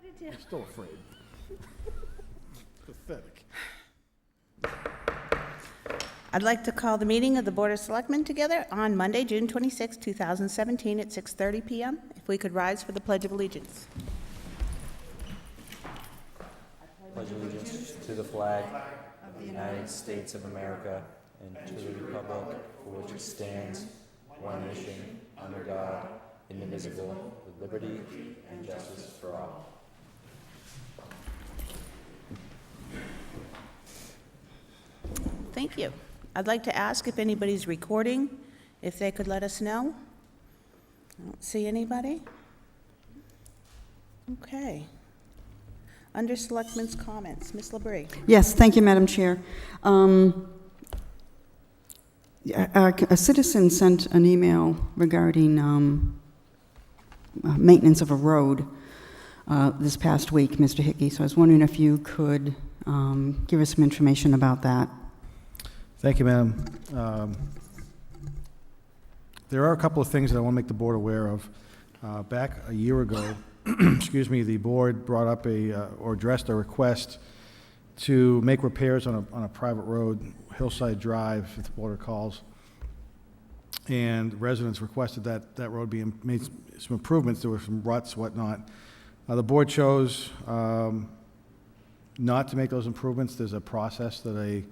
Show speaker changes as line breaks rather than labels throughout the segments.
did too.
I'm still afraid. Pathetic.
I'd like to call the meeting of the Board of Selectmen together on Monday, June 26, 2017, at 6:30 PM. If we could rise for the Pledge of Allegiance.
Pledge allegiance to the flag of the United States of America and to the republic for which it stands, one nation, under God, indivisible, with liberty and justice for all.
Thank you. I'd like to ask if anybody's recording, if they could let us know. I don't see anybody. Okay. Under Selectmen's comments, Ms. LaBrie.
Yes, thank you, Madam Chair. A citizen sent an email regarding maintenance of a road this past week, Mr. Hickey, so I was wondering if you could give us some information about that.
Thank you, Madam. There are a couple of things that I want to make the board aware of. Back a year ago, excuse me, the board brought up or addressed a request to make repairs on a private road, Hillside Drive, if the board recalls. And residents requested that that road be made some improvements. There were some ruts, whatnot. The board chose not to make those improvements. There's a process that a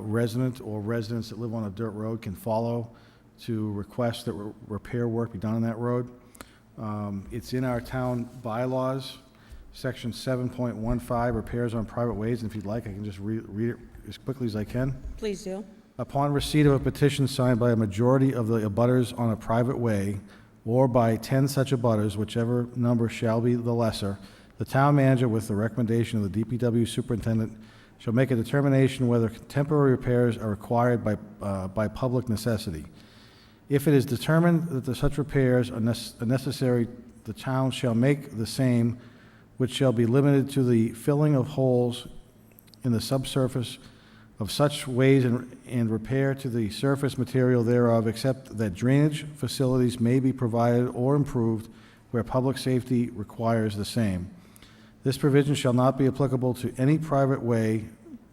resident or residents that live on a dirt road can follow to request that repair work be done on that road. It's in our town bylaws, section 7.15, repairs on private ways, and if you'd like, I can just read it as quickly as I can.
Please do.
Upon receipt of a petition signed by a majority of the abutters on a private way, or by 10 such abutters, whichever number shall be the lesser, the town manager, with the recommendation of the DPW superintendent, shall make a determination whether temporary repairs are required by public necessity. If it is determined that such repairs are necessary, the town shall make the same, which shall be limited to the filling of holes in the subsurface of such ways and repair to the surface material thereof, except that drainage facilities may be provided or improved where public safety requires the same. This provision shall not be applicable to any private way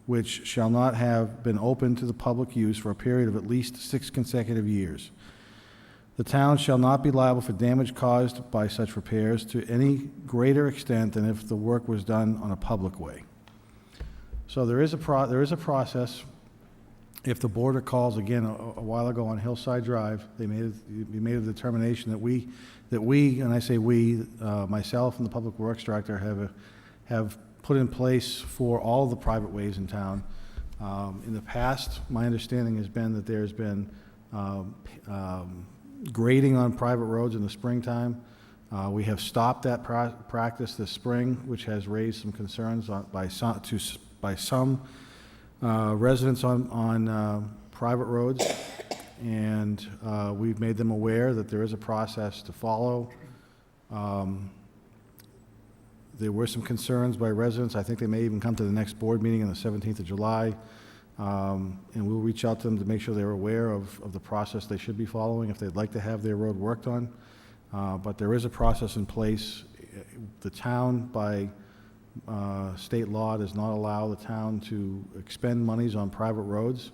which shall not have been open to the public use for a period of at least 6 consecutive years. The town shall not be liable for damage caused by such repairs to any greater extent than if the work was done on a public way. So there is a process. If the board recalls, again, a while ago on Hillside Drive, they made a determination that we, and I say we, myself and the Public Works Director have put in place for all of the private ways in town. In the past, my understanding has been that there's been grading on private roads in the springtime. We have stopped that practice this spring, which has raised some concerns by some residents on private roads, and we've made them aware that there is a process to follow. There were some concerns by residents. I think they may even come to the next board meeting on the 17th of July, and we'll reach out to them to make sure they're aware of the process they should be following if they'd like to have their road worked on. But there is a process in place. The town, by state law, does not allow the town to expend monies on private roads,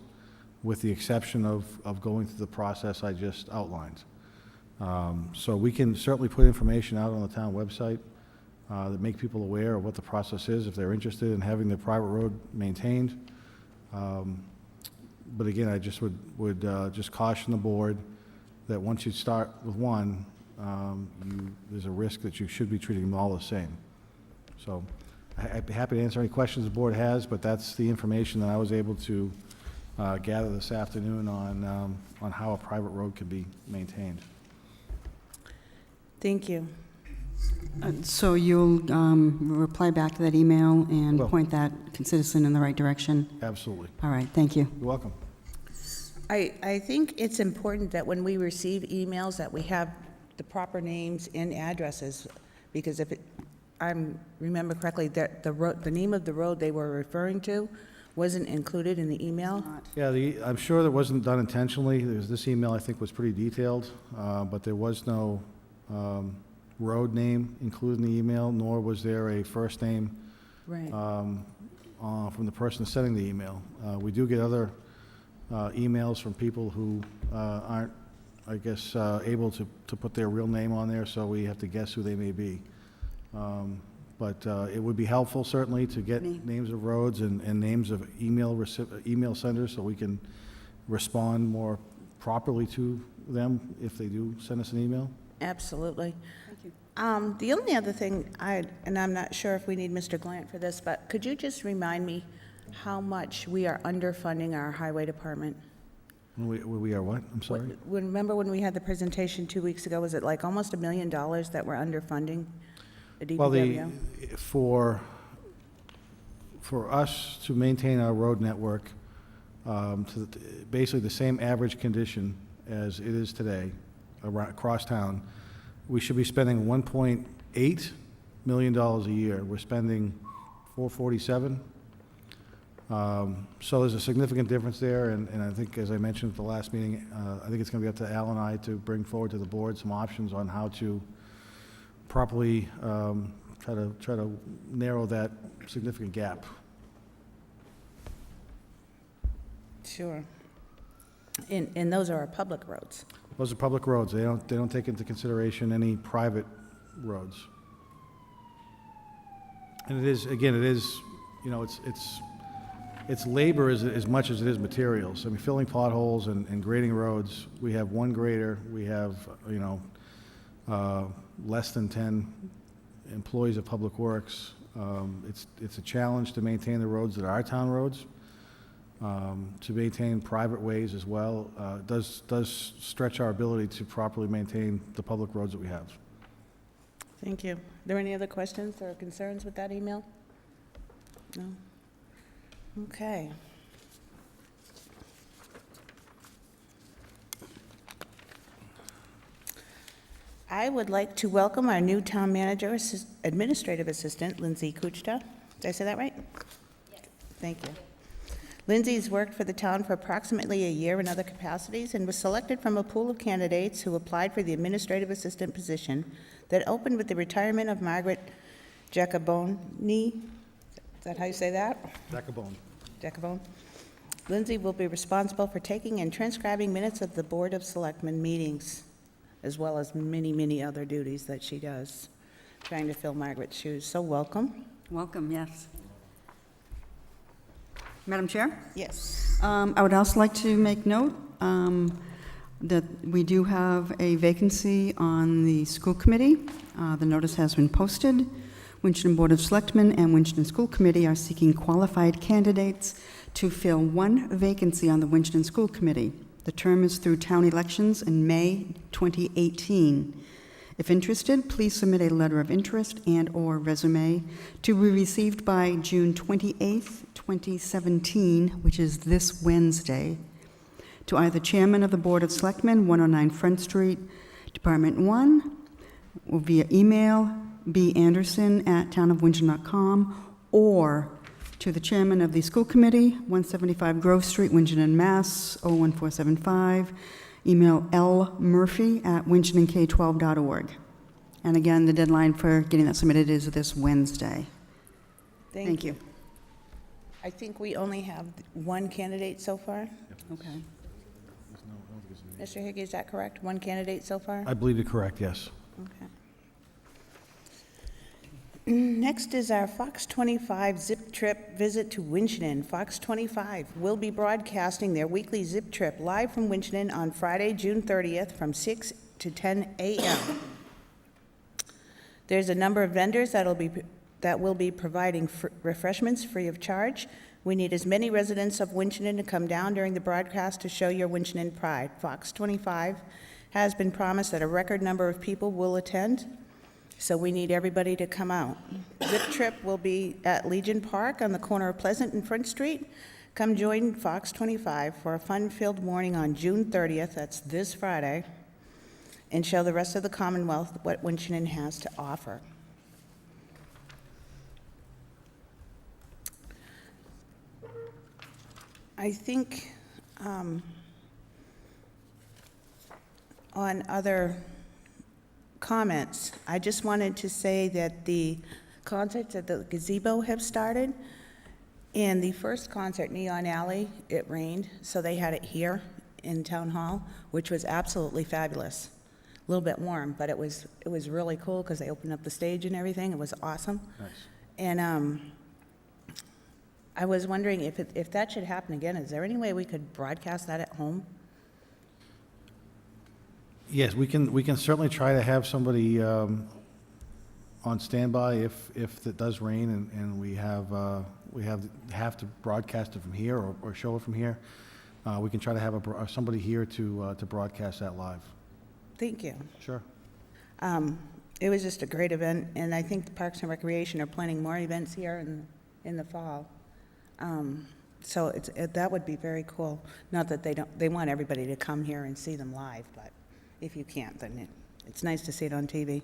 with the exception of going through the process I just outlined. So we can certainly put information out on the town website that make people aware of what the process is if they're interested in having their private road maintained. But again, I just would just caution the board that once you start with one, there's a risk that you should be treating them all the same. So I'd be happy to answer any questions the board has, but that's the information that I was able to gather this afternoon on how a private road can be maintained.
Thank you.
So you'll reply back to that email and
Will.
point that citizen in the right direction?
Absolutely.
All right, thank you.
You're welcome.
I think it's important that when we receive emails that we have the proper names and addresses, because if I remember correctly, that the name of the road they were referring to wasn't included in the email.
Yeah, I'm sure that wasn't done intentionally. This email, I think, was pretty detailed, but there was no road name included in the email, nor was there a first name
Right.
from the person sending the email. We do get other emails from people who aren't, I guess, able to put their real name on there, so we have to guess who they may be. But it would be helpful, certainly, to get names of roads and names of email senders, so we can respond more properly to them if they do send us an email.
Absolutely.
Thank you.
The only other thing, and I'm not sure if we need Mr. Glant for this, but could you just remind me how much we are underfunding our highway department?
We are what? I'm sorry?
Remember when we had the presentation 2 weeks ago, was it like almost $1 million that we're underfunding the
Well,
DPW?
for us to maintain our road network basically the same average condition as it is today across town, we should be spending $1.8 million a year. We're spending $447. So there's a significant difference there, and I think, as I mentioned at the last meeting, I think it's going to be up to Al and I to bring forward to the board some options on how to properly try to narrow that significant gap.
Sure. And those are our public roads.
Those are public roads. They don't take into consideration any private roads. And it is, again, you know, it's labor as much as it is materials. I mean, filling potholes and grading roads, we have one grader, we have, you know, less than 10 employees of Public Works. It's a challenge to maintain the roads that are our town roads. To maintain private ways as well, does stretch our ability to properly maintain the public roads that we have.
Thank you. Are there any other questions or concerns with that email? No? Okay. I would like to welcome our new town manager, administrative assistant, Lindsay Kuchta. Did I say that right? Yes. Thank you. Lindsay's worked for the town for approximately a year in other capacities and was selected from a pool of candidates who applied for the administrative assistant position that opened with the retirement of Margaret Giacoboni. Is that how you say that?
Jacobone.
Jacobone. Lindsay will be responsible for taking and transcribing minutes of the Board of Selectmen meetings, as well as many, many other duties that she does, trying to fill Margaret's shoes. So welcome.
Welcome, yes. Madam Chair?
Yes.
I would also like to make note that we do have a vacancy on the school committee. The notice has been posted. Winchendon Board of Selectmen and Winchendon School Committee are seeking qualified candidates to fill one vacancy on the Winchendon School Committee. The term is through town elections in May 2018. If interested, please submit a letter of interest and/or resume to be received by June 28th, 2017, which is this Wednesday, to either Chairman of the Board of Selectmen, 109 Front Street, Department 1, or via email, banderson@townofwinchendon.com, or to the Chairman of the School Committee, 175 Grove Street, Winchendon, Mass. 01475, email lmurphy@winchendonk12.org. And again, the deadline for getting that submitted is this Wednesday. Thank you.
I think we only have one candidate so far.
Okay.
Mr. Hickey, is that correct? One candidate so far?
I believe you're correct, yes.
Okay. Next is our Fox 25 Zip Trip visit to Winchendon. Fox 25 will be broadcasting their weekly Zip Trip live from Winchendon on Friday, June 30th from 6 to 10 a.m. There's a number of vendors that will be providing refreshments free of charge. We need as many residents of Winchendon to come down during the broadcast to show your Winchendon pride. Fox 25 has been promised that a record number of people will attend, so we need everybody to come out. Zip Trip will be at Legion Park on the corner of Pleasant and Front Street. Come join Fox 25 for a fun-filled morning on June 30th, that's this Friday, and show the rest of the Commonwealth what Winchendon has to offer. I think on other comments. I just wanted to say that the concerts at the gazebo have started, and the first concert, Neon Alley, it rained, so they had it here in Town Hall, which was absolutely fabulous. A little bit warm, but it was really cool because they opened up the stage and everything. It was awesome.
Nice.
And I was wondering if that should happen again, is there any way we could broadcast that at home?
Yes, we can certainly try to have somebody on standby if it does rain and we have to broadcast it from here or show it from here. We can try to have somebody here to broadcast that live.
Thank you.
Sure.
It was just a great event, and I think the Parks and Recreation are planning more events here in the fall. So that would be very cool. Not that they want everybody to come here and see them live, but if you can't, then it's nice to see it on TV.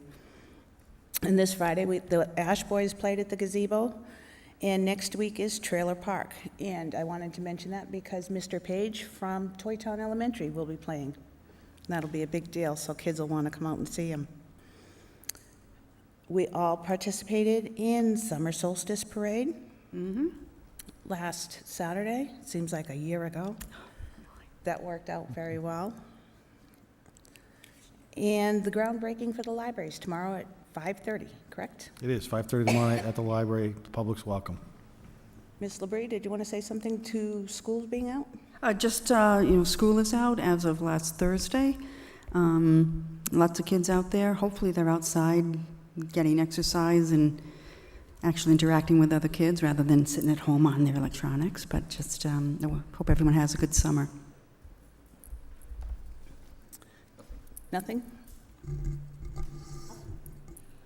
And this Friday, the Ash Boys played at the gazebo, and next week is Trailer Park. And I wanted to mention that because Mr. Page from Toy Town Elementary will be playing. That'll be a big deal, so kids will want to come out and see him. We all participated in Summer Solstice Parade last Saturday. Seems like a year ago. That worked out very well. And the groundbreaking for the libraries tomorrow at 5:30, correct?
It is 5:30 tomorrow night at the library. The public's welcome.
Ms. Labrie, did you want to say something to schools being out?
School is out as of last Thursday. Lots of kids out there. Hopefully they're outside getting exercise and actually interacting with other kids rather than sitting at home on their electronics. But just hope everyone has a good summer.
Nothing?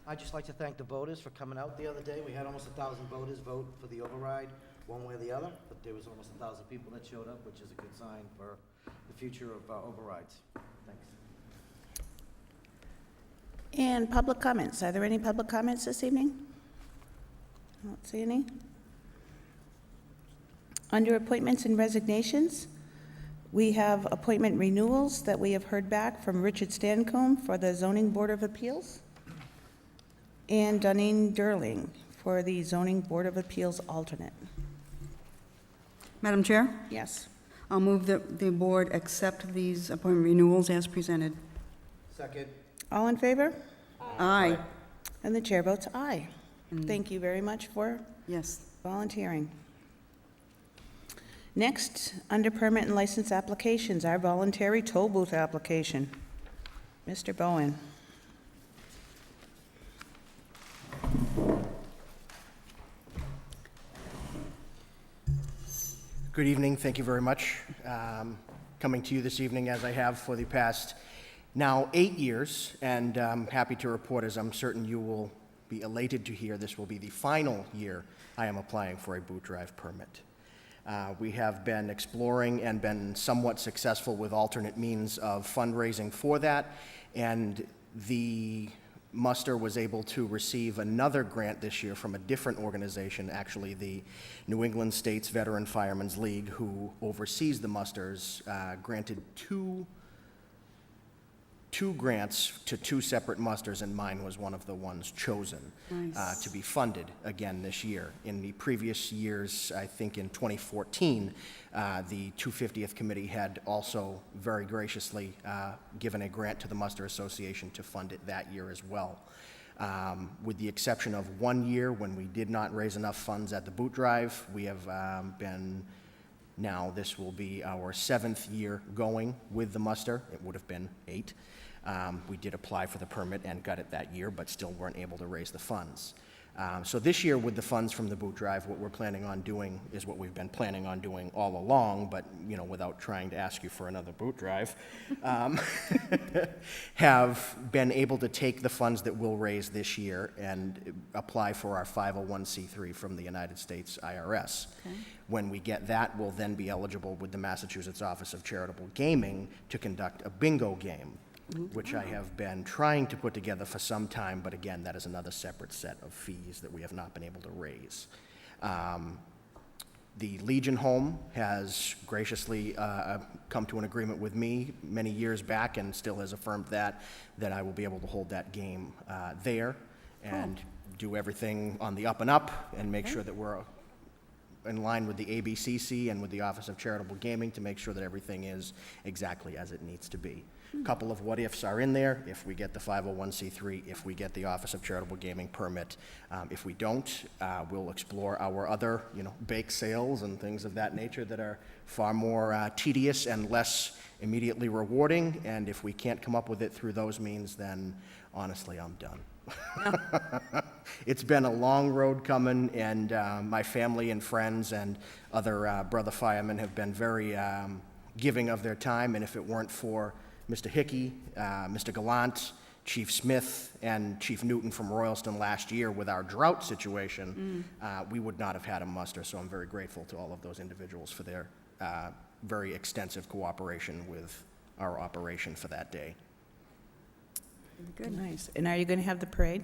I'd just like to thank the voters for coming out the other day. We had almost 1,000 voters vote for the override, one way or the other, but there was almost 1,000 people that showed up, which is a good sign for the future of overrides. Thanks.
And public comments. Are there any public comments this evening? I don't see any. Under appointments and resignations, we have appointment renewals that we have heard back from Richard Stancombe for the Zoning Board of Appeals and Dunning Durling for the Zoning Board of Appeals alternate.
Madam Chair,
Yes.
I'll move that the board accept these appointment renewals as presented.
Second.
All in favor?
Aye.
And the chair votes aye. Thank you very much for
Yes.
volunteering. Next, under permit and license applications, our voluntary toll booth application. Mr. Bowen.
Good evening. Thank you very much. Coming to you this evening as I have for the past now 8 years, and I'm happy to report, as I'm certain you will be elated to hear, this will be the final year I am applying for a boot drive permit. We have been exploring and been somewhat successful with alternate means of fundraising for that, and the muster was able to receive another grant this year from a different organization, actually the New England States Veteran Firemen's League, who oversees the musters, granted two grants to two separate musters, and mine was one of the ones chosen to be funded again this year. In the previous years, I think in 2014, the 250th Committee had also very graciously given a grant to the Muster Association to fund it that year as well. With the exception of 1 year when we did not raise enough funds at the boot drive, we have now this will be our 7th year going with the muster. It would have been 8. We did apply for the permit and got it that year, but still weren't able to raise the funds. So this year, with the funds from the boot drive, what we're planning on doing is what we've been planning on doing all along, but without trying to ask you for another boot drive, have been able to take the funds that we'll raise this year and apply for our 501c3 from the United States IRS. Okay. When we get that, we'll then be eligible with the Massachusetts Office of Charitable Gaming to conduct a bingo game, which I have been trying to put together for some time, but again, that is another separate set of fees that we have not been able to raise. The Legion Home has graciously come to an agreement with me many years back and still has affirmed that I will be able to hold that game there and do everything on the up and up and make sure that we're in line with the ABCC and with the Office of Charitable Gaming to make sure that everything is exactly as it needs to be. A couple of what-ifs are in there, if we get the 501c3, if we get the Office of Charitable Gaming permit. If we don't, we'll explore our other, bake sales and things of that nature that are far more tedious and less immediately rewarding, and if we can't come up with it through those means, then honestly, I'm done. It's been a long road coming, and my family and friends and other brother firemen have been very giving of their time, and if it weren't for Mr. Hickey, Mr. Gallant, Chief Smith, and Chief Newton from Royalston last year with our drought situation, we would not have had a muster, so I'm very grateful to all of those individuals for their very extensive cooperation with our operation for that day.
Good. Nice. And are you going to have the parade?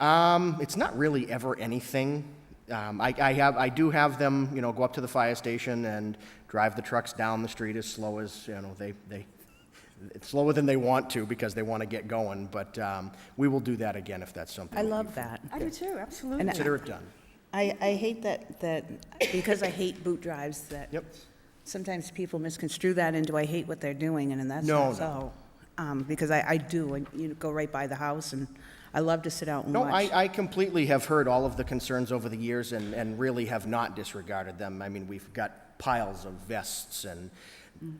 It's not really ever anything. I do have them, go up to the fire station and drive the trucks down the street as slow as, it's slower than they want to because they want to get going, but we will do that again if that's something.
I
that
love
you
that.
I do too, absolutely.
And
consider it done.
I hate that, because I hate boot drives, that
Yep.
sometimes people misconstrue that into I hate what they're doing, and that's
No,
not so. Because I do, and you go right by the house, and I love to sit out and
No,
watch.
I completely have heard all of the concerns over the years and really have not disregarded them. I mean, we've got piles of vests and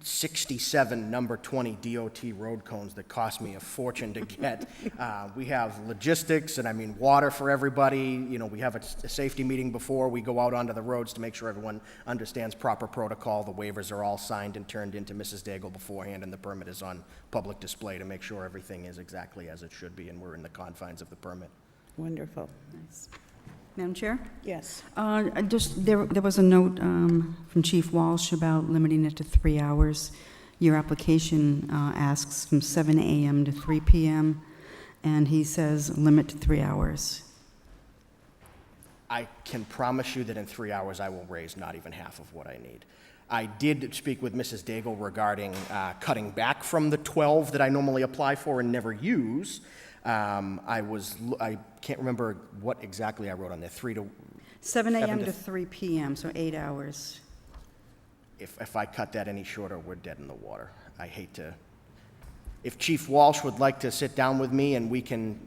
67 number 20 DOT road cones that cost me a fortune to get. We have logistics and, water for everybody. We have a safety meeting before we go out onto the roads to make sure everyone understands proper protocol. The waivers are all signed and turned into Mrs. Daigle beforehand, and the permit is on public display to make sure everything is exactly as it should be, and we're in the confines of the permit.
Wonderful.
Nice. Madam Chair?
Yes.
There was a note from Chief Walsh about limiting it to 3 hours. Your application asks from 7 a.m. to 3 p.m., and he says limit to 3 hours.
I can promise you that in 3 hours I will raise not even half of what I need. I did speak with Mrs. Daigle regarding cutting back from the 12 that I normally apply for and never use. I can't remember what exactly I wrote on there,
7 a.m.
7
to
to
3 p.m., so 8 hours.
If I cut that any shorter, we're dead in the water. I hate to. If Chief Walsh would like to sit down with me and we can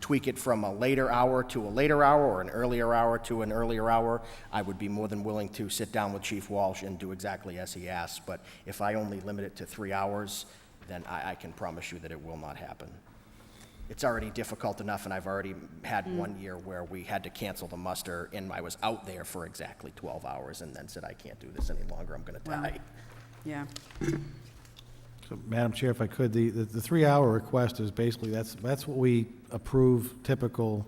tweak it from a later hour to a later hour or an earlier hour to an earlier hour, I would be more than willing to sit down with Chief Walsh and do exactly as he asks. But if I only limit it to 3 hours, then I can promise you that it will not happen. It's already difficult enough, and I've already had 1 year where we had to cancel the muster, and I was out there for exactly 12 hours and then said, I can't do this any longer, I'm going to
Wow.
die.
Yeah.
So, Madam Chair, if I could, the 3-hour request is basically, that's what we approve typical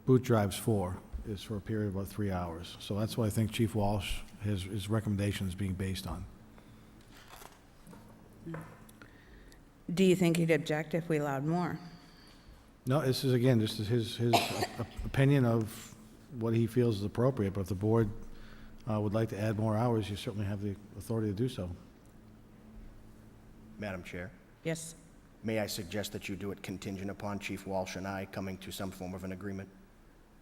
boot drives for, is for a period of about 3 hours. So that's what I think Chief Walsh, his recommendation is being based on.
Do you think he'd object if we allowed more?
No, this is, again, this is his opinion of what he feels is appropriate, but if the board would like to add more hours, you certainly have the authority to do so.
Madam Chair,
Yes.
may I suggest that you do it contingent upon Chief Walsh and I coming to some form of an agreement?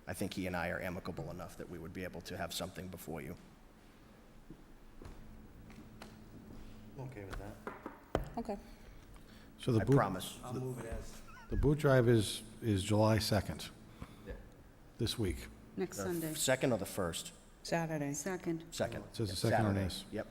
I think he and I are amicable enough that we would be able to have something before you.
I'm okay with that.
Okay.
So the
I
boot,
promise.
I'll move it as.
the boot drive is July 2nd,
Yeah.
this week.
Next
The
Sunday.
second or the first?
Saturday.
Second.
Second.
It says the second on
Saturday.
this.
Yep.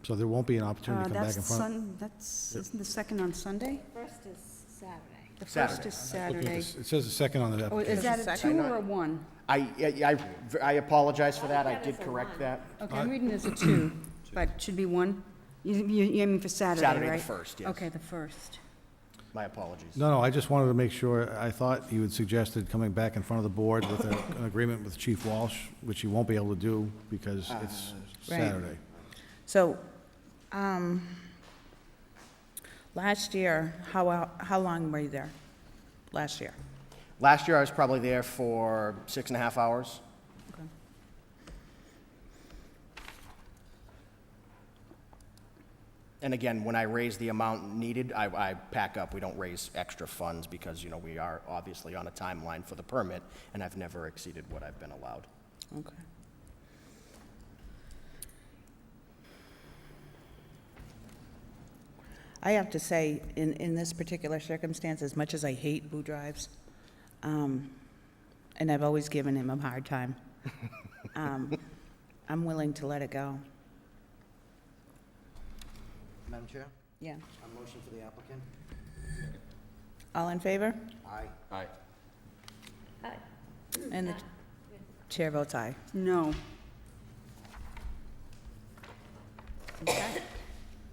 So there won't be an opportunity to come back in front.
Isn't the second on Sunday?
First is Saturday.
The first
Saturday.
is Saturday.
It says the second on the
Oh, is
application.
that a 2 or a 1?
I apologize for that, I did correct that.
Okay, I'm reading it as a 2, but it should be 1. You aiming for Saturday, right?
Saturday the 1st, yes.
Okay, the 1st.
My apologies.
No, I just wanted to make sure, I thought you had suggested coming back in front of the board with an agreement with Chief Walsh, which you won't be able to do because it's
Right.
Saturday.
So, last year, how long were you there? Last year?
Last year, I was probably there for 6.5 hours. And again, when I raise the amount needed, I pack up. We don't raise extra funds because, you know, we are obviously on a timeline for the permit, and I've never exceeded what I've been allowed.
Okay. I have to say, in this particular circumstance, as much as I hate Boo Drives, and I've always given him a hard time, I'm willing to let it go.
Madam Chair,
Yeah.
a motion for the applicant?
All in favor?
Aye.
Aye.
Aye.
And the chair votes aye.
No.
Okay.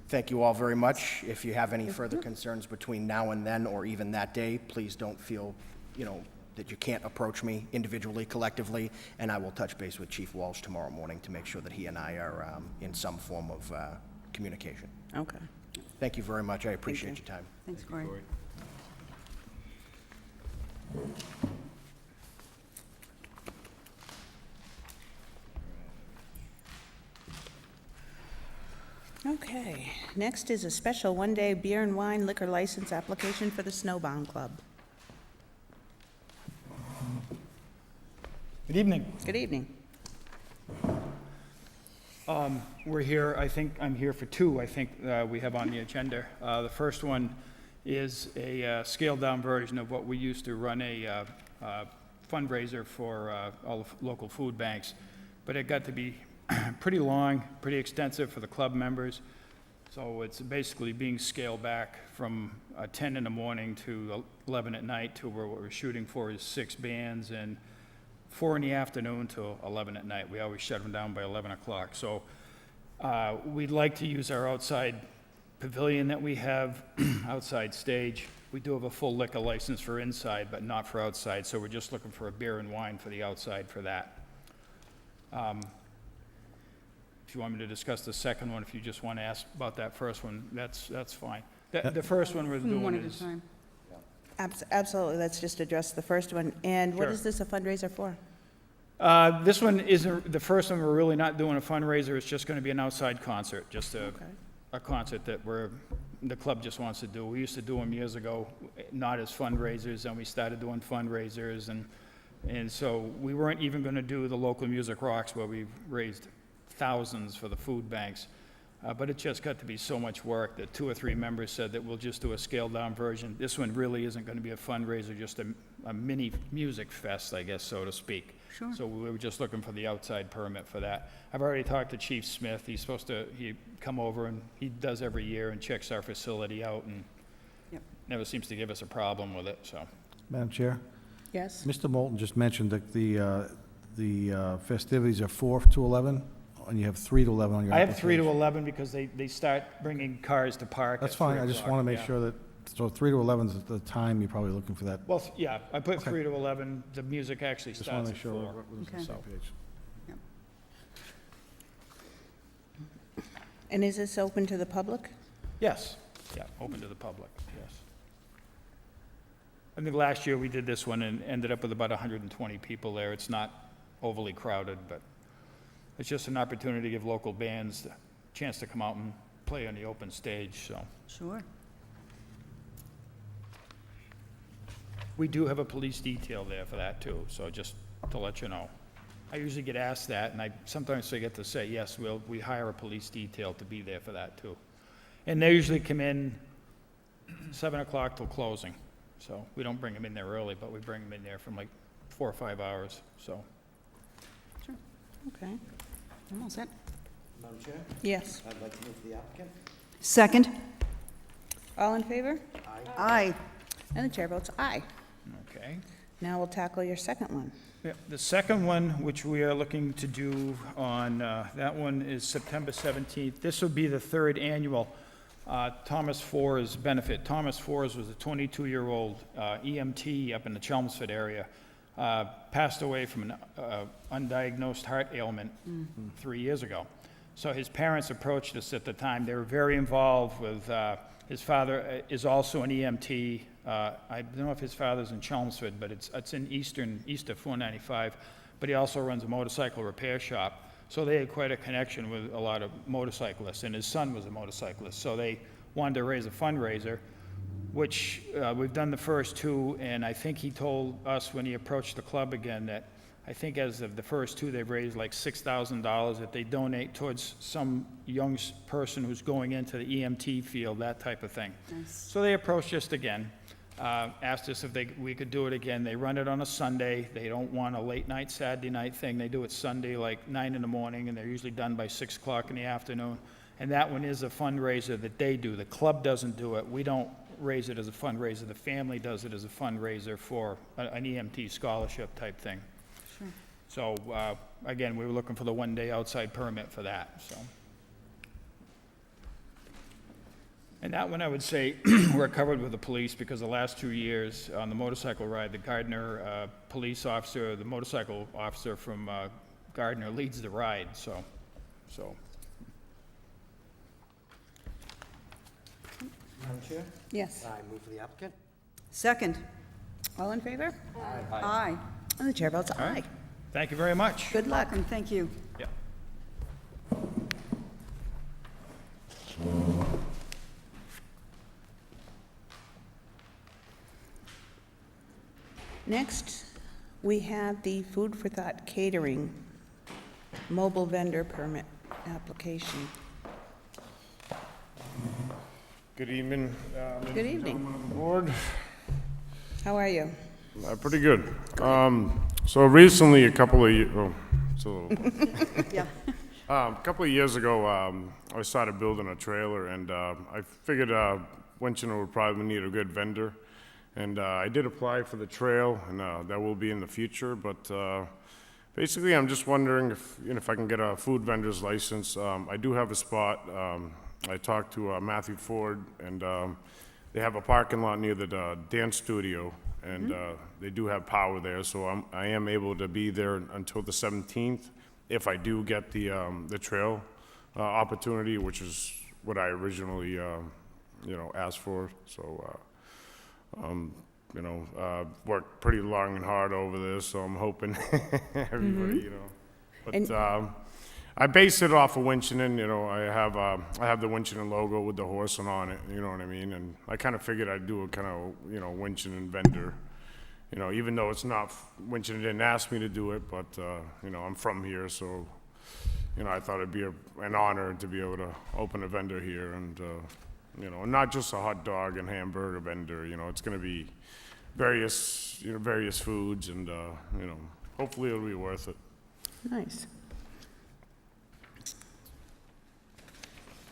Thank you all very much. If you have any further concerns between now and then, or even that day, please don't feel, you know, that you can't approach me individually, collectively, and I will touch base with Chief Walsh tomorrow morning to make sure that he and I are in some form of communication.
Okay.
Thank you very much. I appreciate your time.
Thanks, Corey.
Okay, next is a special one-day beer and wine liquor license application for the Snowbound Club.
Good evening.
Good evening.
We're here, I think, I'm here for two, I think, we have on the agenda. The first one is a scaled-down version of what we used to run a fundraiser for all the local food banks, but it got to be pretty long, pretty extensive for the club members. So it's basically being scaled back from 10 in the morning to 11 at night to where what we're shooting for is 6 bands, and 4 in the afternoon to 11 at night. We always shut them down by 11 o'clock. So we'd like to use our outside pavilion that we have, outside stage. We do have a full liquor license for inside, but not for outside, so we're just looking for a beer and wine for the outside for that. If you want me to discuss the second one, if you just want to ask about that first one, that's fine. The first one we're
One
doing
at a
is,
time.
Absolutely, let's just address the first one. And what
Sure.
is this a fundraiser for?
this one isn't, the first one, we're really not doing a fundraiser, it's just going to be an outside concert, just a concert that the club just wants to do. We used to do them years ago, not as fundraisers, and we started doing fundraisers, and so we weren't even going to do the local Music Rocks where we raised thousands for the food banks. But it just got to be so much work that 2 or 3 members said that we'll just do a scaled-down version. This one really isn't going to be a fundraiser, just a mini music fest, I guess, so to speak.
Sure.
So we were just looking for the outside permit for that. I've already talked to Chief Smith. He's supposed to, he come over, and he does every year and checks our facility out, and
Yep.
never seems to give us a problem with it, so.
Madam Chair,
Yes?
Mr. Moulton just mentioned that the festivities are 4 to 11, and you have 3 to 11 on your
I
application.
have 3 to 11 because they start bringing cars to park
That's
at
fine,
3
I just
o'clock,
want to make
yeah.
sure that, so 3 to 11 is the time you're probably looking for that.
Well, yeah, I put
Okay.
3 to 11. The music actually
Just want
starts
to
at
make sure
4.
we're on the
Okay.
same page.
And is this open to the public?
Yes, yeah, open to the public, yes. I think last year we did this one and ended up with about 120 people there. It's not overly crowded, but it's just an opportunity to give local bands a chance to come out and play on the open stage, so.
Sure.
We do have a police detail there for that too, so just to let you know. I usually get asked that, and I sometimes forget to say, yes, we hire a police detail to be there for that too. And they usually come in 7 o'clock till closing, so we don't bring them in there early, but we bring them in there from like 4 or 5 hours, so.
Okay.
I'm all set.
Madam Chair,
Yes.
I'd like to move the applicant.
Second?
All in favor?
Aye.
And the chair votes aye.
Okay.
Now we'll tackle your second one.
Yeah, the second one, which we are looking to do on, that one is September 17th. This will be the 3rd annual Thomas Fors benefit. Thomas Fors was a 22-year-old EMT up in the Chelmsford area. Passed away from an undiagnosed heart ailment 3 years ago. So his parents approached us at the time. They were very involved with, his father is also an EMT. I don't know if his father's in Chelmsford, but it's in east of 495. But he also runs a motorcycle repair shop. So they had quite a connection with a lot of motorcyclists, and his son was a motorcyclist. So they wanted to raise a fundraiser, which we've done the first two, and I think he told us when he approached the club again that I think as of the first two, they've raised like $6,000 that they donate towards some young person who's going into the EMT field, that type of thing. So they approached us again, asked us if we could do it again. They run it on a Sunday. They don't want a late night, Saturday night thing. They do it Sunday, like 9 in the morning, and they're usually done by 6 o'clock in the afternoon. And that one is a fundraiser that they do. The club doesn't do it. We don't raise it as a fundraiser. The family does it as a fundraiser for an EMT scholarship type thing.
Sure.
So, again, we were looking for the one-day outside permit for that, so. And that one, I would say, we're covered with the police, because the last 2 years on the motorcycle ride, the Gardner police officer, the motorcycle officer from Gardner leads the ride, so.
Madam Chair?
Yes.
I move for the applicant.
Second.
All in favor?
Aye.
And the chair votes aye.
Thank you very much.
Good luck.
And thank you.
Yeah.
Next, we have the Food for Thought Catering mobile vendor permit application.
Good evening.
Good evening.
Gentlemen of the board.
How are you?
Pretty good. So recently, a couple of years, it's a little,
Yeah.
a couple of years ago, I started building a trailer, and I figured Winchester would probably need a good vendor. And I did apply for the trail, and that will be in the future. But basically, I'm just wondering if I can get a food vendor's license. I do have a spot. I talked to Matthew Ford, and they have a parking lot near the dance studio, and they do have power there. So I am able to be there until the 17th if I do get the trail opportunity, which is what I originally asked for. So. Worked pretty long and hard over this, so I'm hoping everybody, But I base it off of Winchendon, I have the Winchendon logo with the horse on it, you know what I mean? And I kind of figured I'd do a kind of, Winchendon vendor, even though it's not, Winchendon didn't ask me to do it, but, I'm from here, so, I thought it'd be an honor to be able to open a vendor here and, not just a hot dog and hamburger vendor, it's gonna be various foods and, hopefully it'll be worth it.
Nice.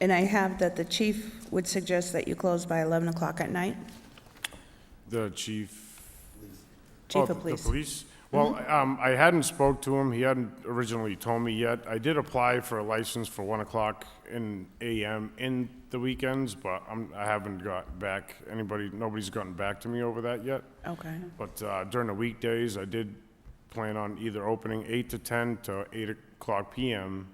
And I have that the chief would suggest that you close by 11 o'clock at night?
The chief.
Chief
Oh,
of police.
The police? Well, I hadn't spoke to him. He hadn't originally told me yet. I did apply for a license for 1 o'clock in AM in the weekends, but I haven't got back. Nobody's gotten back to me over that yet.
Okay.
But during the weekdays, I did plan on either opening 8 to 10 to 8 o'clock PM.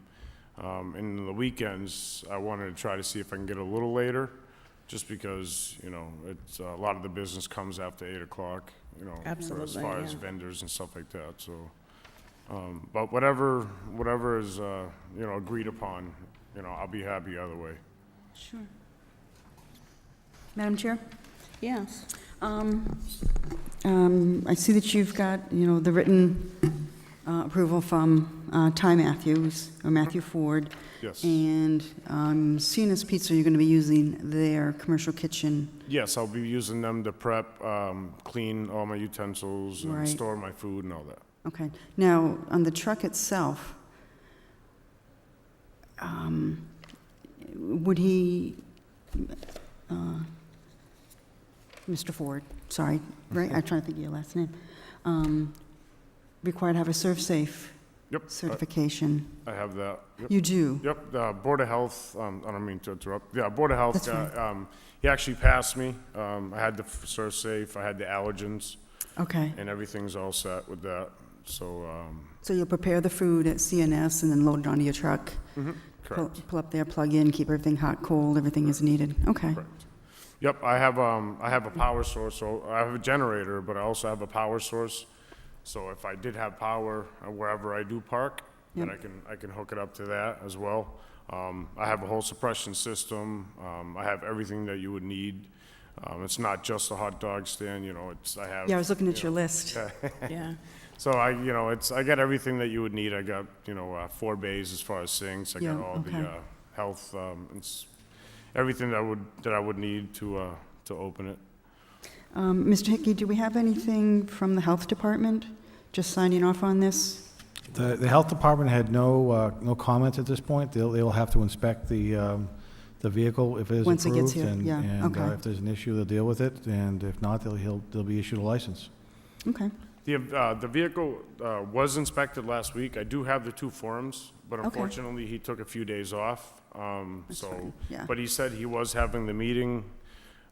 In the weekends, I wanted to try to see if I can get a little later, just because, it's a lot of the business comes after 8 o'clock, for as
Absolutely,
far as
yeah.
vendors and stuff like that, so. But whatever is, agreed upon, I'll be happy either way.
Sure. Madam Chair?
Yes.
I see that you've got, the written approval from Ty Matthews, or Matthew Ford.
Yes.
And Cena's Pizza, you're going to be using their commercial kitchen.
Yes, I'll be using them to prep, clean all my utensils and
Right.
store my food and all that.
Okay. Now, on the truck itself, would he, Mr. Ford, sorry, right? I'm trying to think of your last name. Required to have a ServSafe
Yep.
certification.
I have that. Yep.
You do?
Yep, the Board of Health, I don't mean to interrupt. Yeah, Board of Health,
That's fine.
he actually passed me. I had the ServSafe, I had the allergens,
Okay.
and everything's all set with that, so,
So you'll prepare the food at CNS and then load it onto your truck?
correct.
Pull up there, plug in, keep everything hot, cold, everything is needed? Okay.
Correct. Yep, I have a power source, so I have a generator, but I also have a power source. So if I did have power wherever I do park, that
Yep.
I can hook it up to that as well. I have a whole suppression system. I have everything that you would need. It's not just a hot dog stand, I have.
Yeah, I was looking at
you
your
know,
list.
Yeah.
So I got everything that you would need. I got, 4 bays as far as sinks. I got
Yeah,
all
okay.
the health, everything that I would need to open it.
Mr. Hickey, do we have anything from the Health Department, just signing off on this?
The Health Department had no comment at this point. They'll have to inspect the vehicle if it is
Once it gets
approved.
here, yeah,
And
okay.
if there's an issue, they'll deal with it, and if not, they'll be issued a license.
Okay,
The vehicle was inspected last week. I do have the 2 forms, but
Okay.
unfortunately, he took a few days off.
fine, yeah.
But he said he was having the meeting.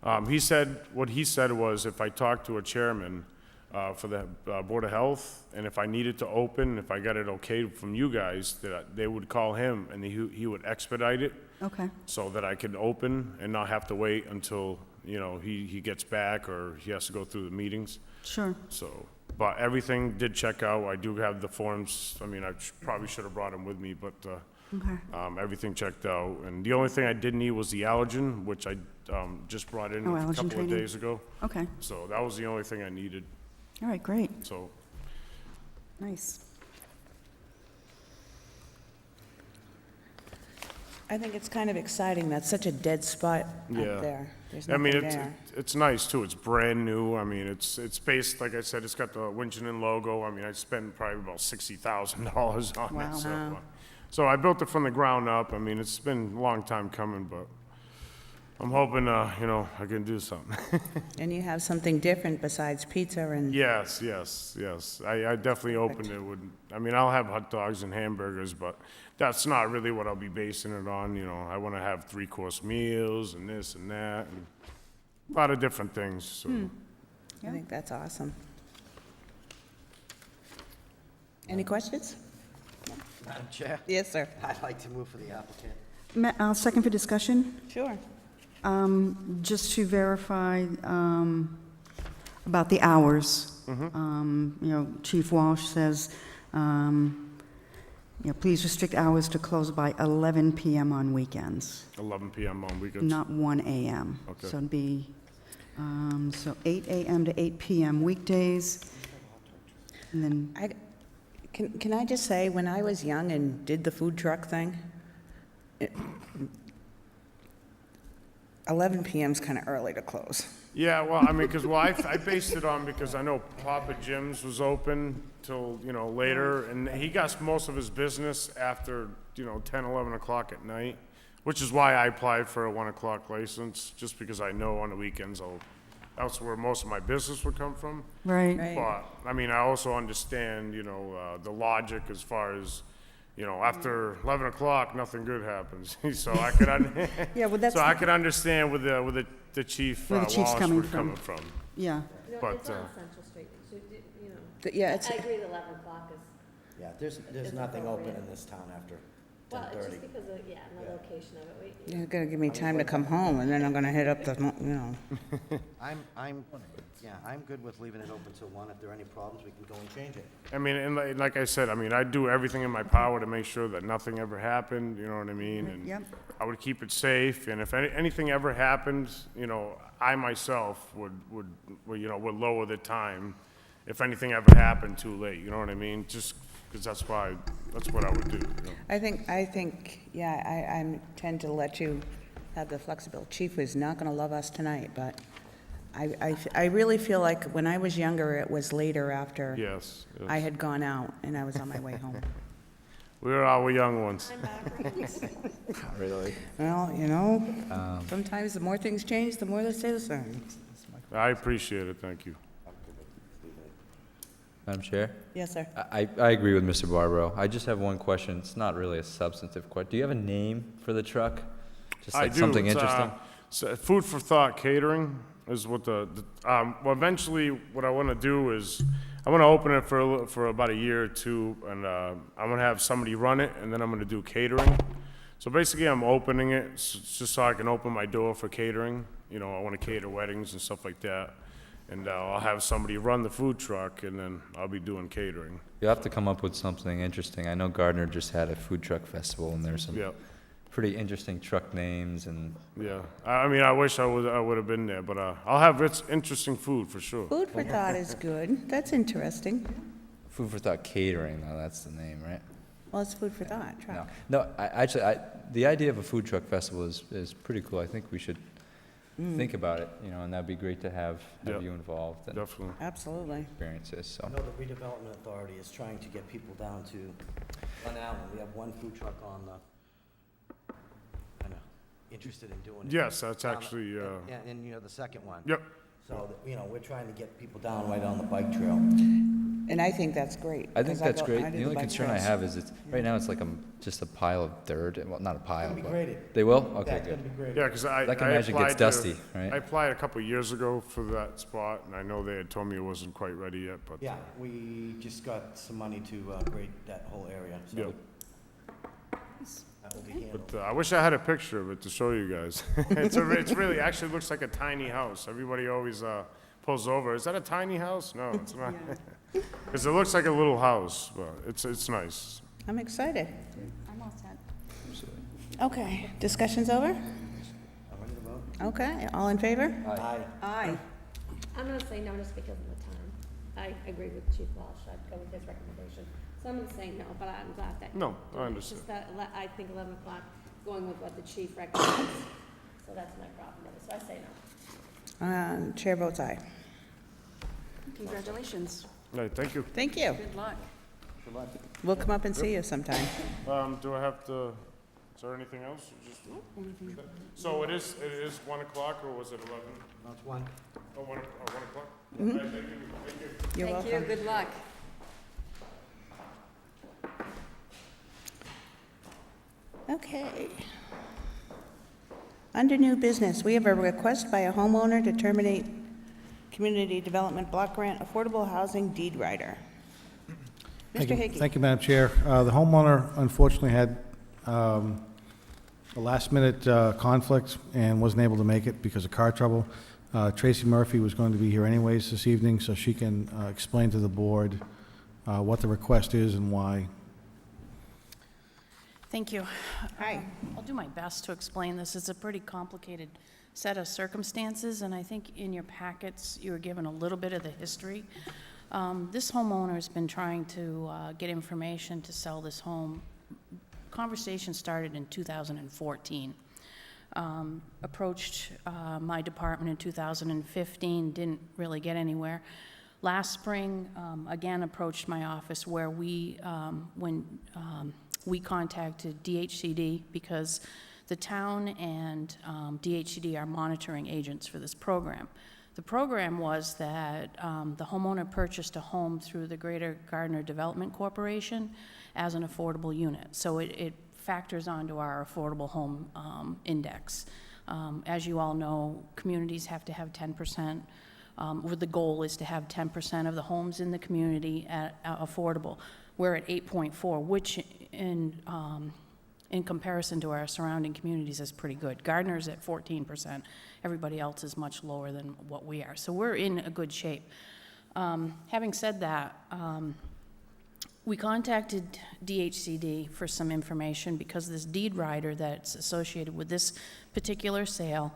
What he said was if I talked to a chairman for the Board of Health, and if I needed to open, if I got it okay from you guys, that they would call him, and he would expedite it
okay,
so that I could open and not have to wait until, he gets back or he has to go through the meetings.
sure.
So, but everything did check out. I do have the forms. I mean, probably should have brought them with me, but
Okay,
everything checked out. And the only thing I did need was the allergen, which I just brought in
Oh,
a
allergen
couple of
training.
days ago.
okay.
So that was the only thing I needed.
All right, great,
So
nice.
I think it's kind of exciting. That's such a dead spot
Yeah.
up there. There's
I mean,
nothing
it's
there.
it's nice too. It's brand new. I mean, it's based, like I said, it's got the Winchendon logo. I mean, I spent probably about $60,000 on
Wow.
it. So,
Wow.
so I built it from the ground up. I mean, it's been a long time coming, but I'm hoping, I can do something.
And you have something different besides pizza and,
Yes, yes, yes. I definitely opened it with, I mean, I'll have hot dogs and hamburgers, but that's not really what I'll be basing it on, I want to have 3-course meals and this and that, and a lot of different things, so.
I think that's awesome. Any questions?
Madam Chair,
Yes, sir.
I'd like to move for the applicant.
I'll second for discussion.
Sure.
Just to verify about the hours. Chief Walsh says, please restrict hours to close by 11 PM on weekends,
11 PM on weekends.
not 1 AM.
Okay.
So it'd be, 8 AM to 8 PM weekdays, and then,
Can I just say, when I was young and did the food truck thing, 11 PM's kind of early to close.
Yeah, well, I mean, I based it on, because I know Papa Jim's was open till, later, and he got most of his business after, 10, 11 o'clock at night, which is why I applied for a 1 o'clock license, just because I know on the weekends that's where most of my business would come from.
right?
Right.
But, I mean, I also understand, the logic as far as, after 11 o'clock, nothing good happens. So I could,
Yeah, well, that's,
so I could understand where the chief
Where the chief's
Wallace
coming
was
from.
coming from.
yeah,
No,
But,
it's on Central Street, so,
Yeah, it's,
I agree that 11 o'clock is,
Yeah, there's nothing open in this town after
well, it's
10:30.
just because of, and the location of it.
you're going to give me time to come home, and then I'm going to hit up the,
I'm good with leaving it open till 1. If there are any problems, we can go and change it.
I mean, and like I said, I mean, I'd do everything in my power to make sure that nothing ever happened, you know what I mean? And
Yep.
I would keep it safe, and if anything ever happened, I myself would lower the time if anything ever happened too late, you know what I mean? Just because that's what I would do,
I think, yeah, I tend to let you have the flexibility. Chief is not going to love us tonight, but I really feel like when I was younger, it was later after
Yes. yes.
I had gone out and I was on my way home.
We were our young ones.
Really?
Well, sometimes the more things change, the more they stay the same.
I appreciate it, thank you.
Madam Chair?
Yes, sir.
I agree with Mr. Barbaro. I just have one question. It's not really a substantive question. Do you have a name for the truck? Just
I
like
do.
something
It's,
interesting?
so Food for Thought Catering is what well, eventually, what I want to do is, I want to open it for about a year or two, and I'm going to have somebody run it, and then I'm going to do catering. So basically, I'm opening it just so I can open my door for catering. I want to cater weddings and stuff like that. and I'll have somebody run the food truck, and then I'll be doing catering.
You'll have to come up with something interesting. I know Gardner just had a food truck festival, and there's some
Yeah,
pretty interesting truck names, and
yeah. I mean, I wish I would have been there, but I'll have interesting food for sure.
Food for thought is good. That's interesting.
Food for Thought Catering, though, that's the name, right?
Well, it's food for thought,
No,
truck.
no, the idea of a food truck festival is pretty cool. I think we should think about it, you know, and that'd be great to have
Yeah.
you involved and
Definitely.
Absolutely.
experiences, so.
I know the redevelopment authority is trying to get people down to Glen Allen. We have one food truck on the, kind of interested in doing it.
Yes, that's
Down-
actually,
And, you know, the second one.
yep.
So, you know, we're trying to get people down right on the bike trail.
And I think that's great.
I think
'cause
that's
go-
great.
I do
The only
bike
concern I
trails.
have is right now it's like just a pile of dirt, well, not a pile,
It's gonna be
but.
graded.
They will? Okay,
That's
good.
gonna be great.
Yeah, because I
I can
I
imagine it gets
applied to-
dusty, right?
I applied a couple of years ago for that spot, and I know they had told me it wasn't quite ready yet, but.
Yeah, we just got some money to grade that whole area,
Yeah.
so that will be handled.
But I wish I had a picture of it to show you guys. It's really, actually looks like a tiny house. Everybody always pulls over. Is that a tiny house? No, it's not. Because it looks like a little house, but it's nice.
I'm excited.
I'm all set.
Okay, discussion's over?
I'm ready to vote.
Okay, all in favor?
Aye.
Aye.
I'm gonna say no just because of the time. I agree with Chief Walsh, I'd go with his recommendation. So I'm gonna say no, but I'm glad that.
No, I
It's
understand.
just that, I think 11 o'clock, going with what the chief recommends, so that's my problem with it, so I say no.
Chair votes aye.
Congratulations.
All right, thank you.
Thank you.
Good luck.
We'll come up and see you sometime.
Do I have to, is there anything else? So it is 1 o'clock, or was it 11?
That's one.
Oh, 1 o'clock? All right, thank you.
You're welcome.
Good luck.
Okay. Under new business, we have a request by a homeowner to terminate Community Development Block Grant Affordable Housing Deed Rider.
Thank
Mr.
you.
Hickey.
Thank you, Madam Chair. The homeowner unfortunately had a last-minute conflict and wasn't able to make it because of car trouble. Tracy Murphy was going to be here anyways this evening, so she can explain to the board what the request is and why.
Thank you.
Hi.
I'll do my best to explain this. It's a pretty complicated set of circumstances, and I think in your packets, you were given a little bit of the history. This homeowner has been trying to get information to sell this home. Conversation started in 2014. Approached my department in 2015, didn't really get anywhere. Last spring, again approached my office where we contacted DHCD because the town and DHCD are monitoring agents for this program. The program was that the homeowner purchased a home through the Greater Gardner Development Corporation as an affordable unit. So it factors onto our affordable home index. As you all know, communities have to have 10%, or the goal is to have 10% of the homes in the community at affordable. We're at 8.4, which in comparison to our surrounding communities is pretty good. Gardner's at 14%. Everybody else is much lower than what we are. So we're in a good shape. Having said that, we contacted DHCD for some information because this deed rider that's associated with this particular sale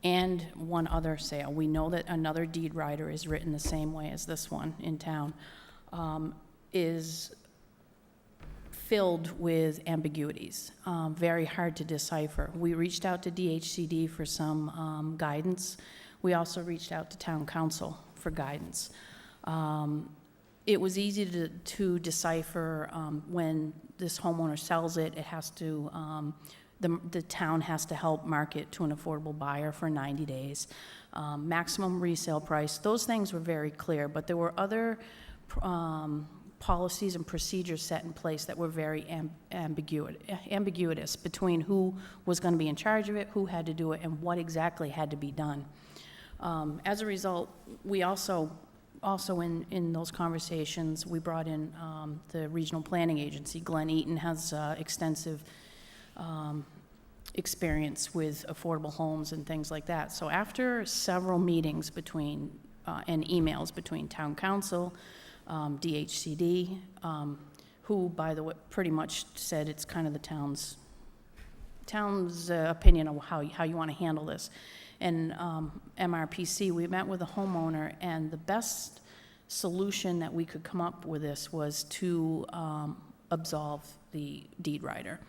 and one other sale, we know that another deed rider is written the same way as this one in town, is filled with ambiguities, very hard to decipher. We reached out to DHCD for some guidance. We also reached out to town council for guidance. It was easy to decipher when this homeowner sells it, it has to, the town has to help market to an affordable buyer for 90 days. Maximum resale price, those things were very clear, but there were other policies and procedures set in place that were very ambiguous between who was going to be in charge of it, who had to do it, and what exactly had to be done. As a result, we also in those conversations, we brought in the regional planning agency. Glenn Eaton has extensive experience with affordable homes and things like that. So after several meetings between and emails between town council, DHCD, who, by the way, pretty much said it's kind of the town's opinion of how you want to handle this. And MRPC, we met with a homeowner, and the best solution that we could come up with this was to absolve the deed rider.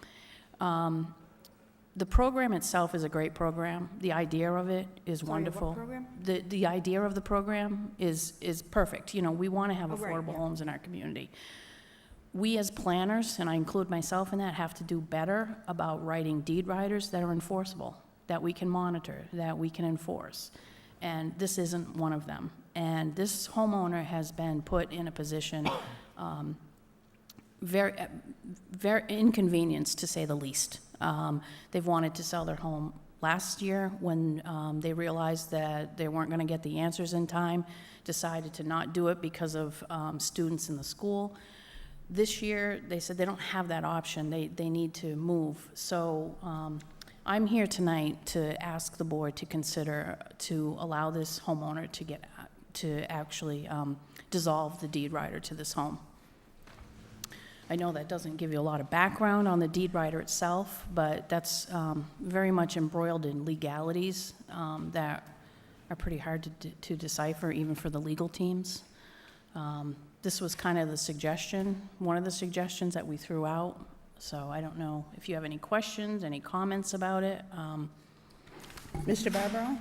The program itself is a great program. The idea of it is wonderful.
program?
The idea of the program is perfect. You know, we want to have
Oh, right,
affordable
yeah.
homes in our community. We as planners, and I include myself in that, have to do better about writing deed riders that are enforceable, that we can monitor, that we can enforce. And this isn't one of them. And this homeowner has been put in a position, very inconvenienced, to say the least. They've wanted to sell their home last year when they realized that they weren't going to get the answers in time, decided to not do it because of students in the school. This year, they said they don't have that option. They need to move. So I'm here tonight to ask the board to consider to allow this homeowner to actually dissolve the deed rider to this home. I know that doesn't give you a lot of background on the deed rider itself, but that's very much embroiled in legalities that are pretty hard to decipher, even for the legal teams. This was kind of the suggestion, one of the suggestions that we threw out. So I don't know if you have any questions, any comments about it.
Mr. Barbaro?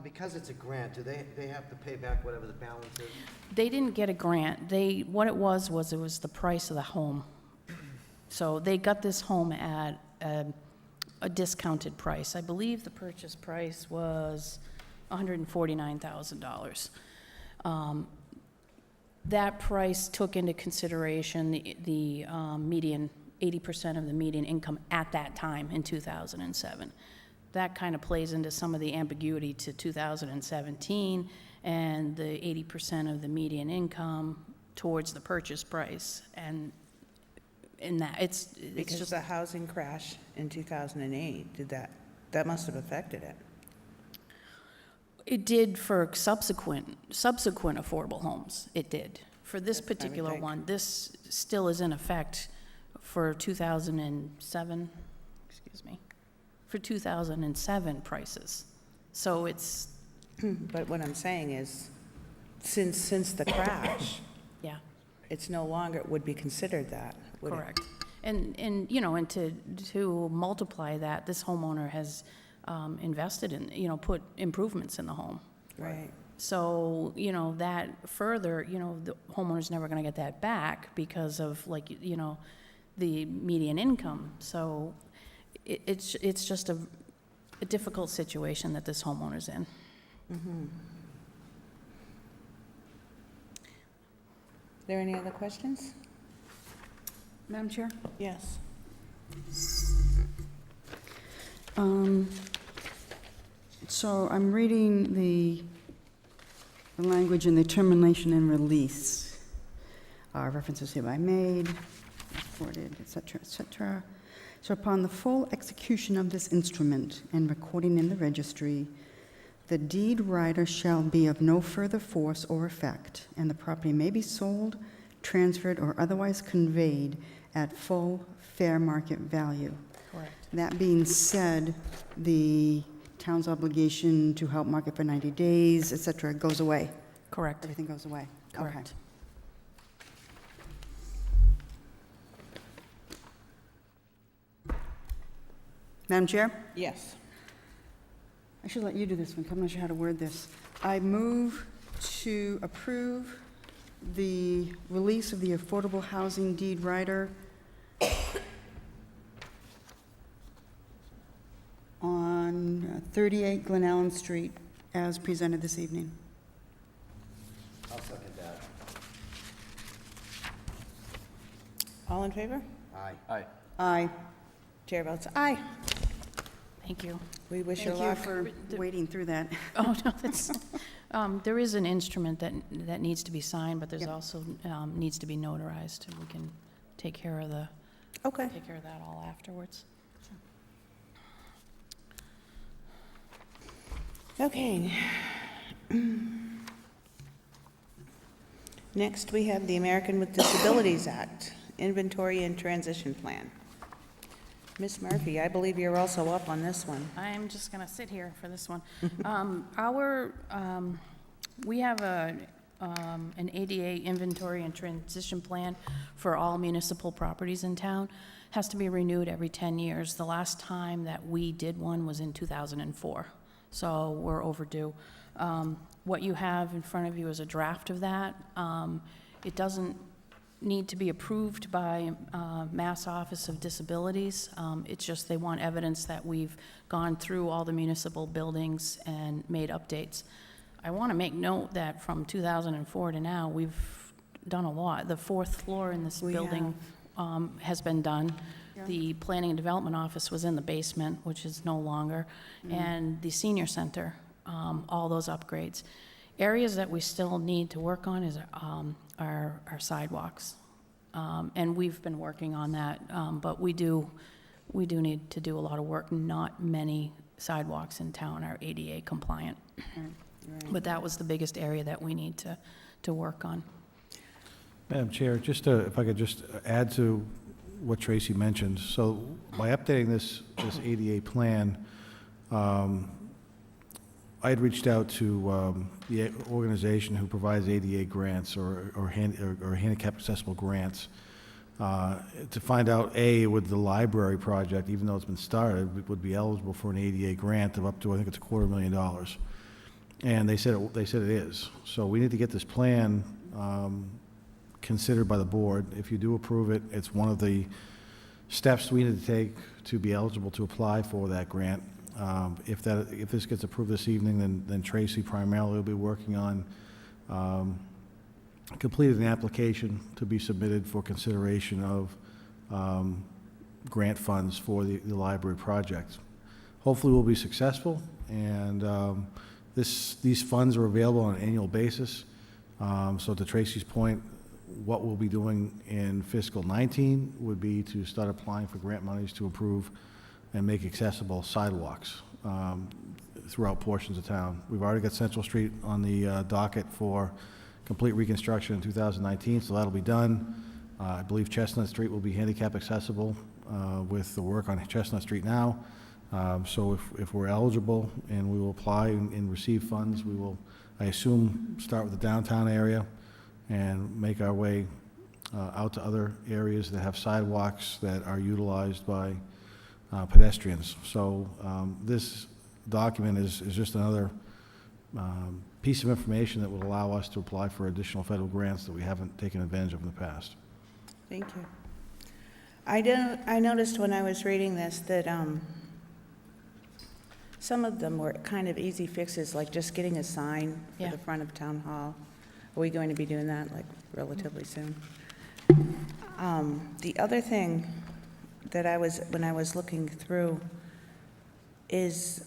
Because it's a grant, do they have to pay back whatever the balance is?
They didn't get a grant. What it was the price of the home. So they got this home at a discounted price. I believe the purchase price was $149,000. That price took into consideration the median, 80% of the median income at that time in 2007. That kind of plays into some of the ambiguity to 2017 and the 80% of the median income towards the purchase price. And in that, it's
Because
just,
the housing crash in 2008, that must have affected it.
it did for subsequent affordable homes, it did. For this
I would
particular
think.
one, this still is in effect for 2007, excuse me, for 2007 prices. So it's,
But what I'm saying is, since the crash,
yeah.
it's no longer, would be considered that, would it?
Correct. And, you know, and to multiply that, this homeowner has invested in, you know, put improvements in the home.
Right.
So, you know, that further, you know, the homeowner's never gonna get that back because of, like, you know, the median income. So it's just a difficult situation that this homeowner's in.
There any other questions?
Madam Chair?
Yes.
So I'm reading the language in the termination and release. References hereby made, recorded, et cetera, et cetera. So upon the full execution of this instrument and recording in the registry, the deed rider shall be of no further force or effect, and the property may be sold, transferred, or otherwise conveyed at full fair market value.
Correct.
That being said, the town's obligation to help market for 90 days, et cetera, goes away.
Correct.
Everything goes away. Okay.
Correct.
Madam Chair?
Yes.
I should let you do this one, 'cause I'm not sure how to word this. I move to approve the release of the affordable housing deed rider on 38 Glen Allen Street as presented this evening.
I'll second that.
All in favor?
Aye.
Aye.
Chair votes aye.
Thank you.
We wish you
Thank you
luck.
for waiting through that.
Oh, no, that's, there is an instrument that needs to be signed, but there's
Yep.
also, needs to be notarized, and we can take care of that all afterwards.
Okay. Next, we have the American with Disabilities Act, Inventory and Transition Plan. Ms. Murphy, I believe you're also up on this one.
I'm just going to sit here for this one. We have an ADA inventory and transition plan for all municipal properties in town. Has to be renewed every 10 years. The last time that we did one was in 2004, so we're overdue. What you have in front of you is a draft of that. It doesn't need to be approved by Mass Office of Disabilities. It's just they want evidence that we've gone through all the municipal buildings and made updates. I want to make note that from 2004 to now, we've done a lot. The fourth floor in this
We
building has been done. The Planning and Development Office was in the basement, which is no longer, and the senior center, all those upgrades. Areas that we still need to work on is our sidewalks, and we've been working on that, but we do need to do a lot of work. Not many sidewalks in town are ADA compliant, but that was the biggest area that we need to work on.
Madam Chair, just if I could just add to what Tracy mentioned. So by updating this ADA plan, I had reached out to the organization who provides ADA grants or handicap accessible grants to find out, A, would the library project, even though it's been started, would be eligible for an ADA grant of up to, I think it's $250,000. And they said it is. So we need to get this plan considered by the board. If you do approve it, it's one of the steps we need to take to be eligible to apply for that grant. If this gets approved this evening, then Tracy primarily will be working on completing an application to be submitted for consideration of grant funds for the library project. Hopefully we'll be successful, and these funds are available on an annual basis. So to Tracy's point, what we'll be doing in fiscal 19 would be to start applying for grant monies to improve and make accessible sidewalks throughout portions of town. We've already got Central Street on the docket for complete reconstruction in 2019, so that'll be done. I believe Chestnut Street will be handicap accessible with the work on Chestnut Street now. So if we're eligible and we will apply and receive funds, we will, I assume, start with the downtown area and make our way out to other areas that have sidewalks that are utilized by pedestrians. So this document is just another piece of information that will allow us to apply for additional federal grants that we haven't taken advantage of in the past.
Thank you. I noticed when I was reading this that some of them were kind of easy fixes, like just getting a sign for the front of Town Hall. Are we going to be doing that like relatively soon? The other thing that when I was looking through is,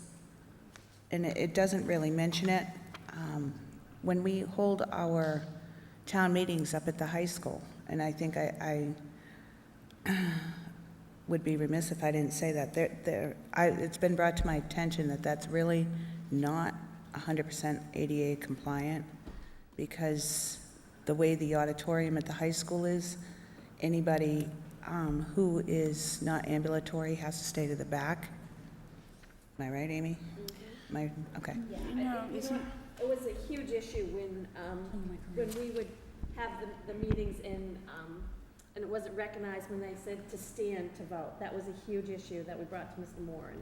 and it doesn't really mention it, when we hold our town meetings up at the high school, and I think I would be remiss if I didn't say that, it's been brought to my attention that that's really not 100% ADA compliant, because the way the auditorium at the high school is, anybody who is not ambulatory has to stay to the back. Am I right, Amy? Okay.
Yeah, it was a huge issue when we would have the meetings and it wasn't recognized when they said to stand to vote. That was a huge issue that we brought to Mr. Moore.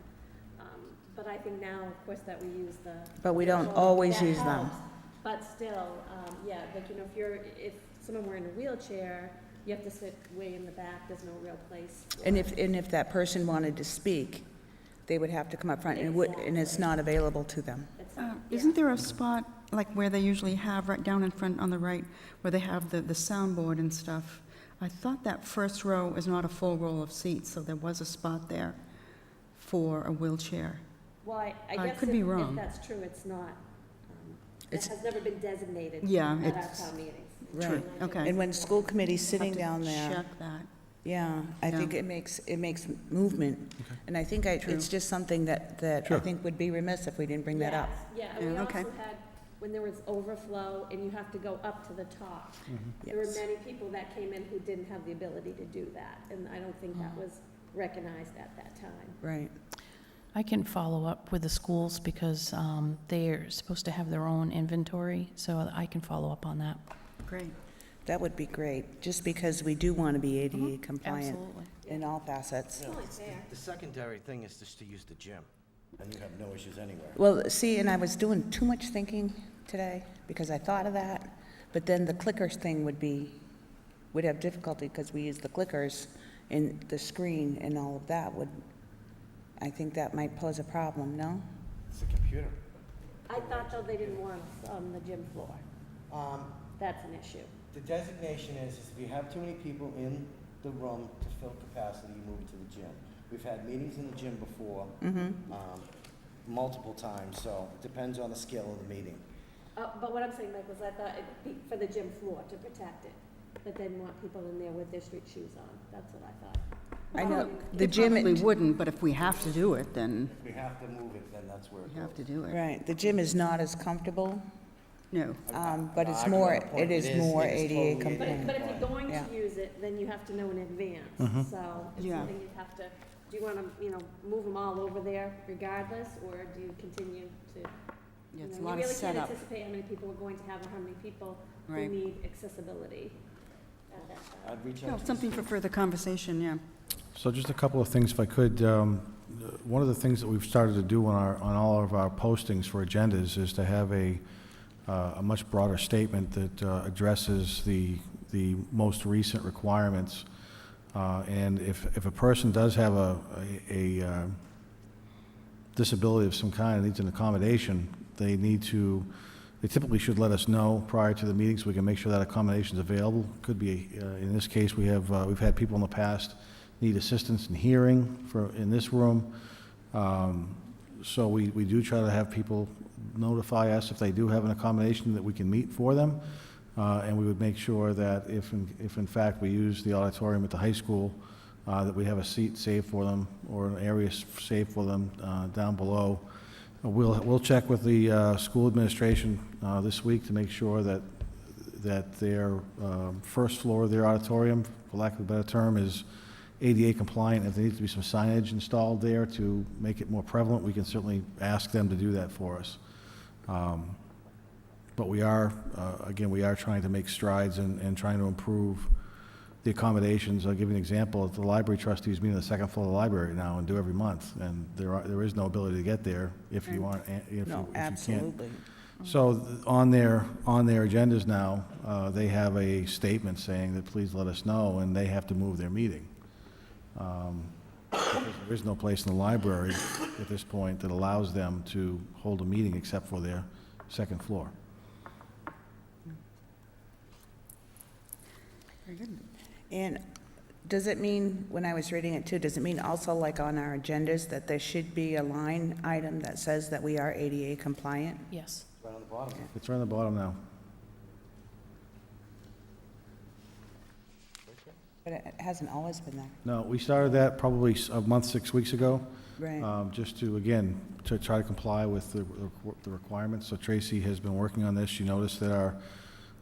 But I think now, of course, that we use the.
But we don't always
that
use them.
helps. But still, yeah, like, you know, if someone were in a wheelchair, you have to sit way in the back, there's no real place.
And if that person wanted to speak, they would have to come up front, and it's not available to them.
Isn't there a spot, like where they usually have, right down in front on the right, where they have the soundboard and stuff? I thought that first row is not a full row of seats, so there was a spot there for a wheelchair.
Well, I
I
guess
could be
if
wrong.
that's true, it's not, it
It's-
has never been designated
Yeah,
at our
it's-
town meetings.
Right.
Okay.
And when school committee's sitting
Have to
down there,
check that.
yeah, I
Yeah.
think it makes movement. And I think it's just something that I
Sure.
think would be remiss if we didn't bring that up.
Yeah, and we
Yeah,
also
okay.
had, when there was overflow and you have to go up to the top. There were
Yes.
many people that came in who didn't have the ability to do that, and I don't think that was recognized at that time.
Right.
I can follow up with the schools because they're supposed to have their own inventory, so I can follow up on that.
Great.
That would be great, just because we do want to be ADA compliant
Absolutely.
in all facets.
It's only fair.
The secondary thing is just to use the gym, and you have no issues anywhere.
Well, see, and I was doing too much thinking today, because I thought of that, but then the clickers thing would have difficulty, because we use the clickers in the screen and all of that I think that might pose a problem, no?
It's a computer.
I thought, though, they didn't want us on the gym floor. That's an issue.
The designation is if you have too many people in the room to fill capacity, you move it to the gym. We've had meetings in the gym before, multiple times, so it depends on the scale of the meeting.
But what I'm saying, Mike, was I thought it'd be for the gym floor to protect it, but didn't want people in there with their street shoes on. That's what I thought.
I know, the
It
gym,
probably wouldn't, but if we have to do it, then
If we have to move it, then that's where it
we
goes.
have to do it.
right, the gym is not as comfortable,
No.
but it's
I
more,
got a point.
it is more ADA
totally
But
compliant.
if you're going
Yeah.
to use it, then you have to know in advance. So it's
Yeah.
something you'd have to, do you want to, move them all over there regardless, or do you continue to?
Yeah, it's a
you
lot of
really can't
setup.
anticipate how many people are going to have or how many people who
Right.
need accessibility at that time.
I'd reach
No,
out to
something for further conversation, yeah.
So just a couple of things, if I could. One of the things that we've started to do on all of our postings for agendas is to have a much broader statement that addresses the most recent requirements. And if a person does have a disability of some kind and needs an accommodation, they typically should let us know prior to the meeting so we can make sure that accommodation is available. Could be, in this case, we've had people in the past need assistance in hearing in this room. So we do try to have people notify us if they do have an accommodation that we can meet for them. And we would make sure that if in fact we use the auditorium at the high school, that we have a seat saved for them or an area saved for them down below. We'll check with the school administration this week to make sure that their first floor of their auditorium, for lack of a better term, is ADA compliant. If there needs to be some signage installed there to make it more prevalent, we can certainly ask them to do that for us. But we are, again, we are trying to make strides and trying to improve the accommodations. I'll give you an example. The library trustees meet on the second floor of the library now and do every month, and there is no ability to get there if you aren't, if
No,
you can't.
absolutely.
So on their agendas now, they have a statement saying that please let us know, and they have to move their meeting. Because there is no place in the library at this point that allows them to hold a meeting except for their second floor.
Very good.
And does it mean, when I was reading it too, does it mean also like on our agendas that there should be a line item that says that we are ADA compliant?
Yes.
right on the bottom.
It's right on the bottom now.
But it hasn't always been there.
No, we started that probably a month, 6 weeks ago,
Right.
just to, again, to try to comply with the requirements. So Tracy has been working on this. She noticed that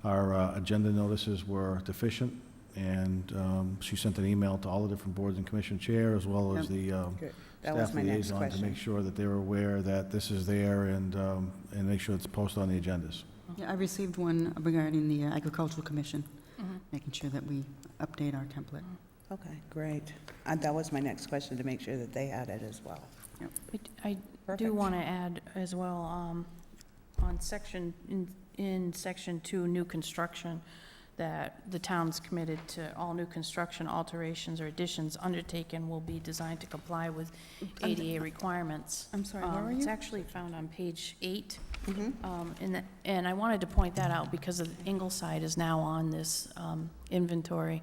our agenda notices were deficient, and she sent an email to all the different boards and commission chair, as well as the
Good. That was
staff
my next
liaison, to
question.
make sure that they were aware that this is there and make sure it's posted on the agendas.
Yeah, I received one regarding the Agricultural Commission, making sure that we update our template.
Okay, great. That was my next question, to make sure that they had it as well.
I do
Perfect.
want to add as well, on in Section 2, new construction, that the town's committed to all new construction alterations or additions undertaken will be designed to comply with ADA requirements.
I'm sorry, where are
It's
you?
actually found on page 8. And I wanted to point that out because Ingleside is now on this inventory.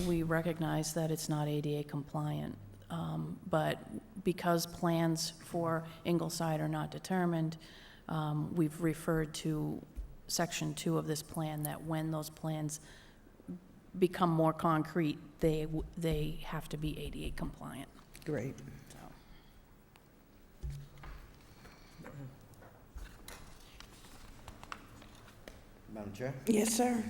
We recognize that it's not ADA compliant, but because plans for Ingleside are not determined, we've referred to Section 2 of this plan, that when those plans become more concrete, they have to be ADA compliant.
Great.
Madam Chair,
Yes, sir.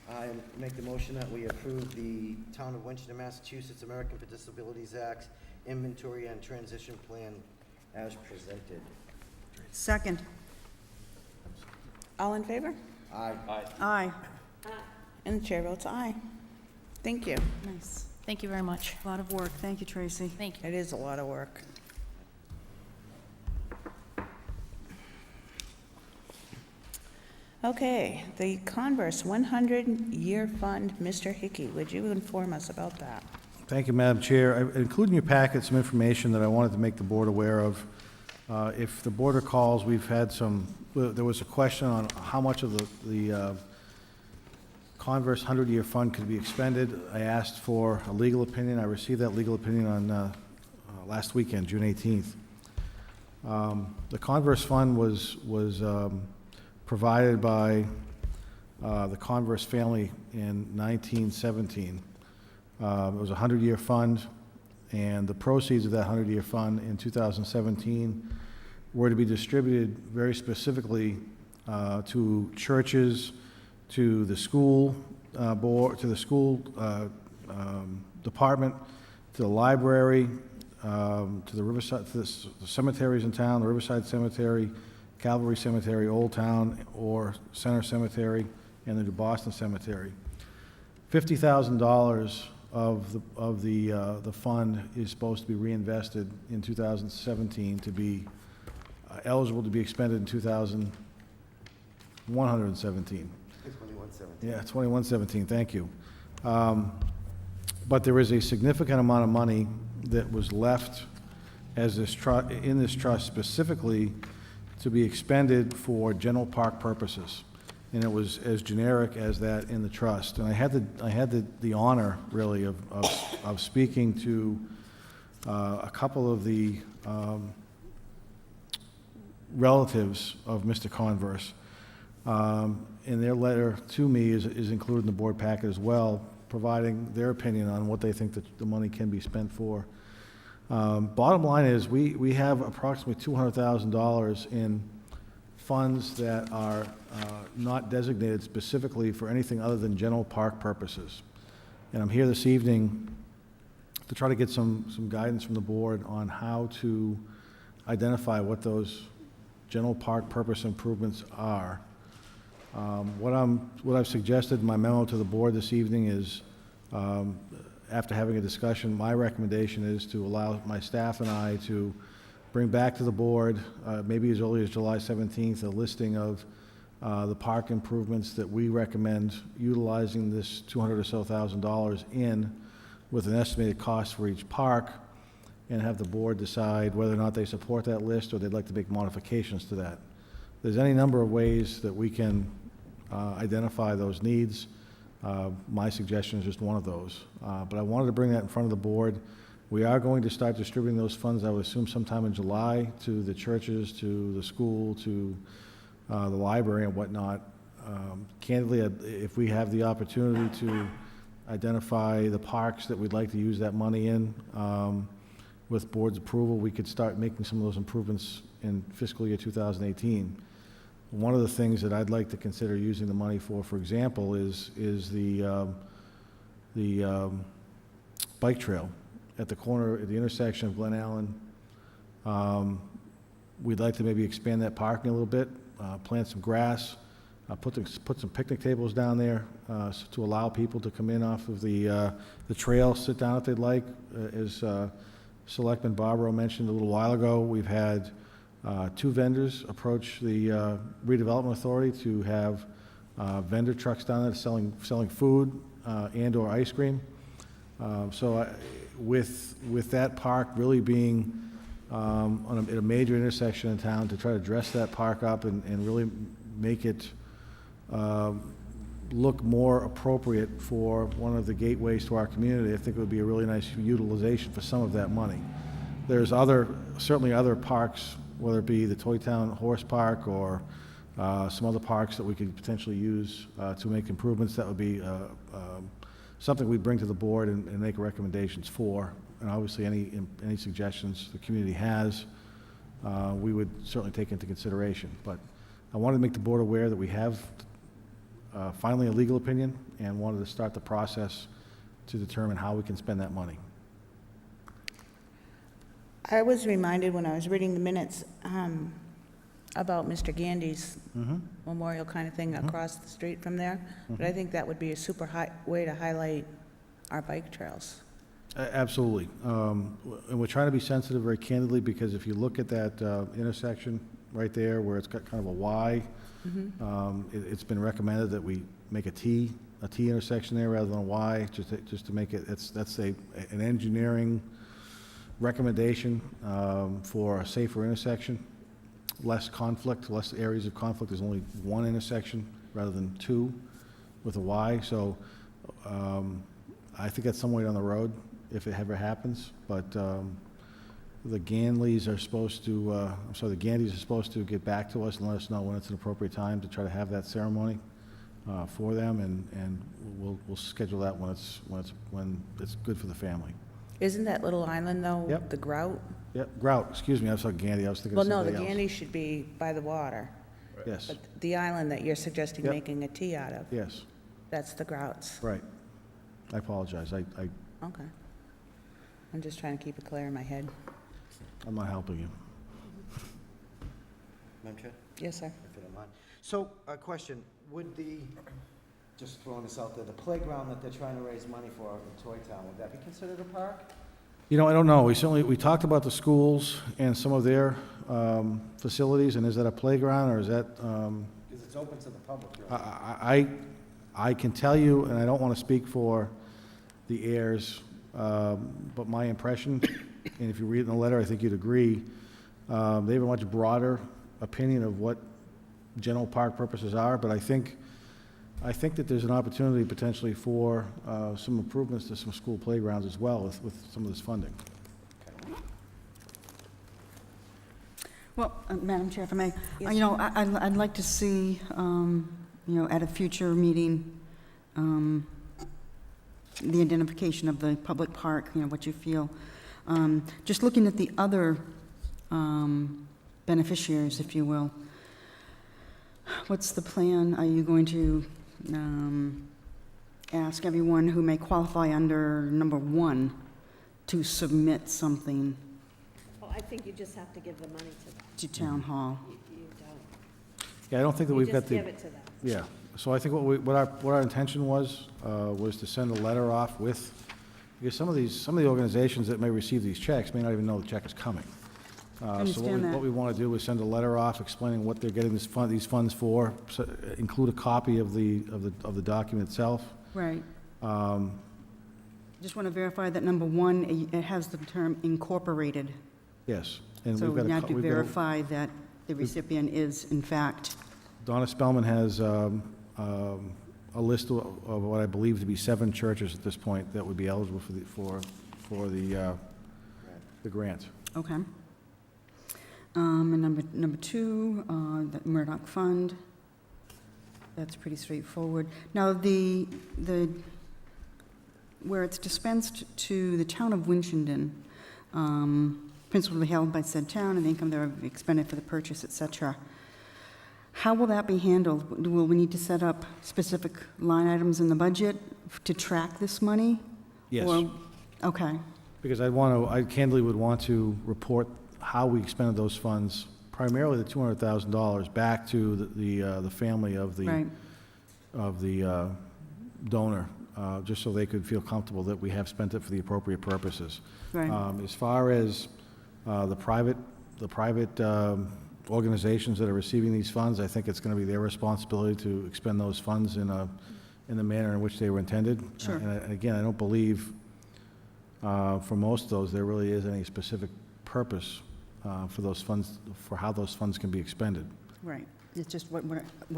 I make the motion that we approve the Town of Winchester, Massachusetts American with Disabilities Act Inventory and Transition Plan as presented.
Second.
All in favor?
Aye.
Aye.
And the chair votes aye. Thank you.
Nice.
Thank you very much.
A lot of work. Thank you, Tracy.
Thank you.
It is a lot of work. Okay, the Converse 100-Year Fund, Mr. Hickey, would you inform us about that?
Thank you, Madam Chair. I included in your packet some information that I wanted to make the board aware of. If the board recalls, we've had there was a question on how much of the Converse 100-Year Fund could be expended. I asked for a legal opinion. I received that legal opinion on last weekend, June 18th. The Converse Fund was provided by the Converse family in 1917. It was a 100-year fund, and the proceeds of that 100-year fund in 2017 were to be distributed very specifically to churches, to the school board, to the school department, to the library, to the Riverside, to the cemeteries in town, the Riverside Cemetery, Calvary Cemetery, Old Town, or Center Cemetery, and the New Boston Cemetery. $50,000 of the fund is supposed to be reinvested in 2017 to be eligible to be expended in 2117.
2117.
Yeah, 2117, thank you. But there is a significant amount of money that was left as in this trust specifically to be expended for general park purposes. And it was as generic as that in the trust. And I had the honor, really, of speaking to a couple of the relatives of Mr. Converse. And their letter to me is included in the board packet as well, providing their opinion on what they think that the money can be spent for. Bottom line is, we have approximately $200,000 in funds that are not designated specifically for anything other than general park purposes. And I'm here this evening to try to get some guidance from the board on how to identify what those general park purpose improvements are. What I've suggested in my memo to the board this evening is, after having a discussion, my recommendation is to allow my staff and I to bring back to the board, maybe as early as July 17th, a listing of the park improvements that we recommend utilizing this $200,000 or so in, with an estimated cost for each park, and have the board decide whether or not they support that list or they'd like to make modifications to that. There's any number of ways that we can identify those needs. My suggestion is just one of those. But I wanted to bring that in front of the board. We are going to start distributing those funds, I would assume sometime in July, to the churches, to the school, to the library and whatnot. Candidly, if we have the opportunity to identify the parks that we'd like to use that money in, with board's approval, we could start making some of those improvements in fiscal year 2018. One of the things that I'd like to consider using the money for example, is the bike trail at the corner, at the intersection of Glen Allen. We'd like to maybe expand that parking a little bit, plant some grass, put some picnic tables down there to allow people to come in off of the trail, sit down if they'd like. As Selectman Barbaro mentioned a little while ago, we've had 2 vendors approach the redevelopment authority to have vendor trucks down there selling food and/or ice cream. With that park really being at a major intersection in town, to try to dress that park up and really make it look more appropriate for one of the gateways to our community, I think it would be a really nice utilization for some of that money. There's certainly other parks, whether it be the Toy Town Horse Park or some other parks that we could potentially use to make improvements. That would be something we'd bring to the board and make recommendations for. And obviously, any suggestions the community has, we would certainly take into consideration. But I wanted to make the board aware that we have finally a legal opinion and wanted to start the process to determine how we can spend that money.
I was reminded when I was reading the minutes about Mr. Gandy's memorial kind of thing across the street from there, but I think that would be a super high way to highlight our bike trails.
Absolutely. And we're trying to be sensitive very candidly, because if you look at that intersection right there where it's got kind of a Y, it's been recommended that we make a T intersection there rather than a Y, just to make it, that's an engineering recommendation for a safer intersection, less conflict, less areas of conflict. There's only one intersection rather than two with a Y, so I think that's somewhere down the road if it ever happens, but the Ganleys are supposed to, the Gandys are supposed to get back to us and let us know when it's an appropriate time to try to have that ceremony for them, and we'll schedule that when it's good for the family.
Isn't that little island, though,
Yep.
the Grout?
Yep, Grout, excuse me, I was talking Gandy, I was thinking
Well,
of
no, the
somebody else.
Gandy should be by the water,
Yes,
but the island that you're suggesting
Yep.
making a T out of,
yes,
that's the Grouts.
right. I apologize,
Okay. I'm just trying to keep it clear in my head.
I'm not helping you.
Madam Chair,
Yes, sir.
if you don't mind. So, a question, would just throwing this out there, the playground that they're trying to raise money for out in Toy Town, would that be considered a park?
You know, I don't know. We talked about the schools and some of their facilities, and is that a playground, or is that,
Because it's open to the public, right?
I can tell you, and I don't want to speak for the heirs, but my impression, and if you read in the letter, I think you'd agree, they have a much broader opinion of what general park purposes are, but I think that there's an opportunity potentially for some improvements to some school playgrounds as well with some of this funding.
Well, Madam Chair, if I may,
Yes.
you know, I'd like to see, you know, at a future meeting, the identification of the public park, you know, what you feel. Just looking at the other beneficiaries, if you will, what's the plan? Are you going to ask everyone who may qualify under number 1 to submit something
Well, I think you just have to give the money to them.
to Town Hall?
You don't.
Yeah, I don't think that
You
we've got
just
the...
give it to them.
Yeah, so I think what our intention was to send a letter off with, because some of the organizations that may receive these checks may not even know the check is coming.
Understand that.
What we want to do is send a letter off explaining what they're getting these funds for, so, include a copy of the document itself.
Right. Just want to verify that number 1, it has the term incorporated.
Yes. And
So
we've got
we
a
have
co-
to
we've got a-
verify that the recipient is, in fact,
Donna Spellman has a list of what I believe to be 7 churches at this point that would be eligible for the grant.
okay. And number 2, the Murdoch Fund. That's pretty straightforward. Now, where it's dispensed to the town of Winchendon, principally held by said town, and the income thereof expended for the purchase, et cetera. How will that be handled? Will we need to set up specific line items in the budget to track this money?
Yes.
Or- Okay,
Because I candidly would want to report how we expended those funds, primarily the $200,000, back to the family of
right,
the donor, just so they could feel comfortable that we have spent it for the appropriate purposes.
right.
As far as the private organizations that are receiving these funds, I think it's going to be their responsibility to expend those funds in the manner in which they were intended.
Sure.
And again, I don't believe, for most of those, there really is any specific purpose for those funds, for how those funds can be expended.
Right, it's just what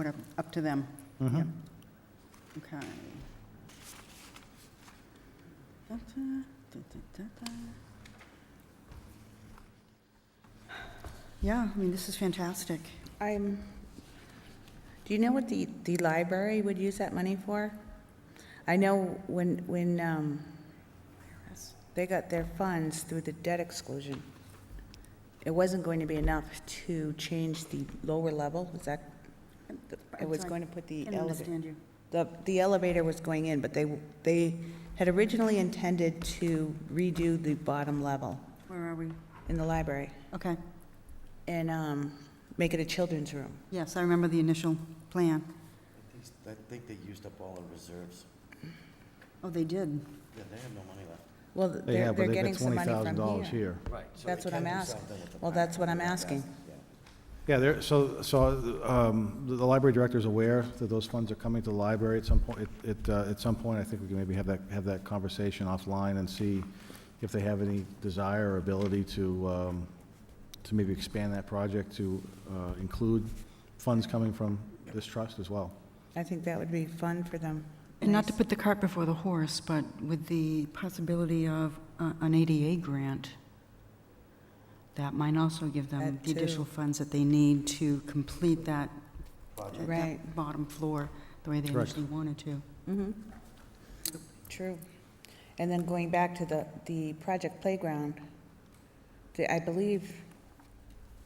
are up to them.
Mhm.
Yep. Okay. Da-da, da-da-da-da. Yeah, I mean, this is fantastic.
Do you know what the library would use that money for? I know when they got their funds through the debt exclusion, it wasn't going to be enough to change the lower level, is that It was
sorry.
going to put the
Can't
elevator.
understand you.
The elevator was going in, but they had originally intended to redo the bottom level
Where are we?
in the library
Okay,
and make it a children's room.
yes, I remember the initial plan.
I think they used up all the reserves.
Oh, they did.
Yeah, they have no money left.
Well,
They have, but
they're
they've
getting
got
some money
$20,000
from here.
here.
Right. so
That's
they
what I'm
can do
asking.
something with the
Well,
park.
that's what I'm asking.
Yeah, the library director is aware that those funds are coming to the library at some point. At some point, I think we can maybe have that conversation offline and see if they have any desire or ability to maybe expand that project to include funds coming from this trust as well.
I think that would be fun for them.
And not to
Nice.
put the cart before the horse, but with the possibility of an ADA grant, that might also give them
That
the additional
too.
funds that they need to complete that
Right.
bottom floor the way they
Correct.
initially wanted to.
Mm-hmm. True. And then going back to the project playground, I believe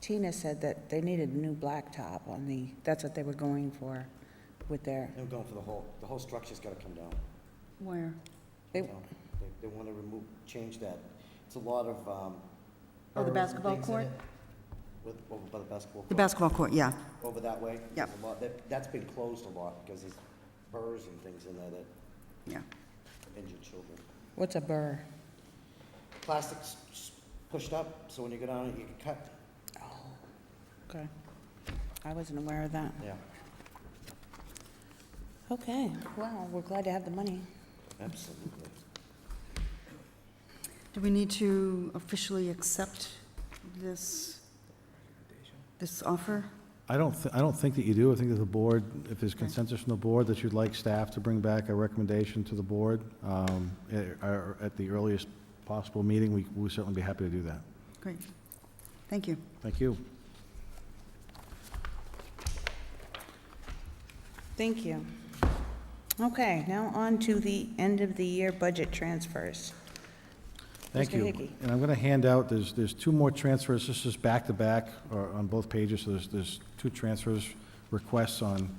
Tina said that they needed a new blacktop on that's what they were going for with their,
They're going for the whole structure's gotta come down.
Where?
They-
So, They wanna change that. It's a lot of,
Oh, the
berms and
basketball
things in
court?
it. Over by the basketball
The
court.
basketball court, yeah.
Over that way.
Yeah.
There's a lot, that's been closed a lot because there's burrs and things in there that
Yeah.
injure children.
what's a burr?
Plastic's pushed up, so when you go down it, you can cut.
Okay. I wasn't aware of that.
Yeah,
Okay, well, we're glad to have the money.
absolutely.
Do we need to officially accept this offer?
I don't think that you do. I think that the board, if there's consensus from the board that you'd like staff to bring back a recommendation to the board at the earliest possible meeting, we would certainly be happy to do that.
Great. Thank you.
Thank you.
Thank you. Okay, now on to the end of the year budget transfers.
Thank
Mr.
you.
Hickey.
And I'm going to hand out, there's two more transfers, this is back-to-back or on both pages, so there's two transfers requests on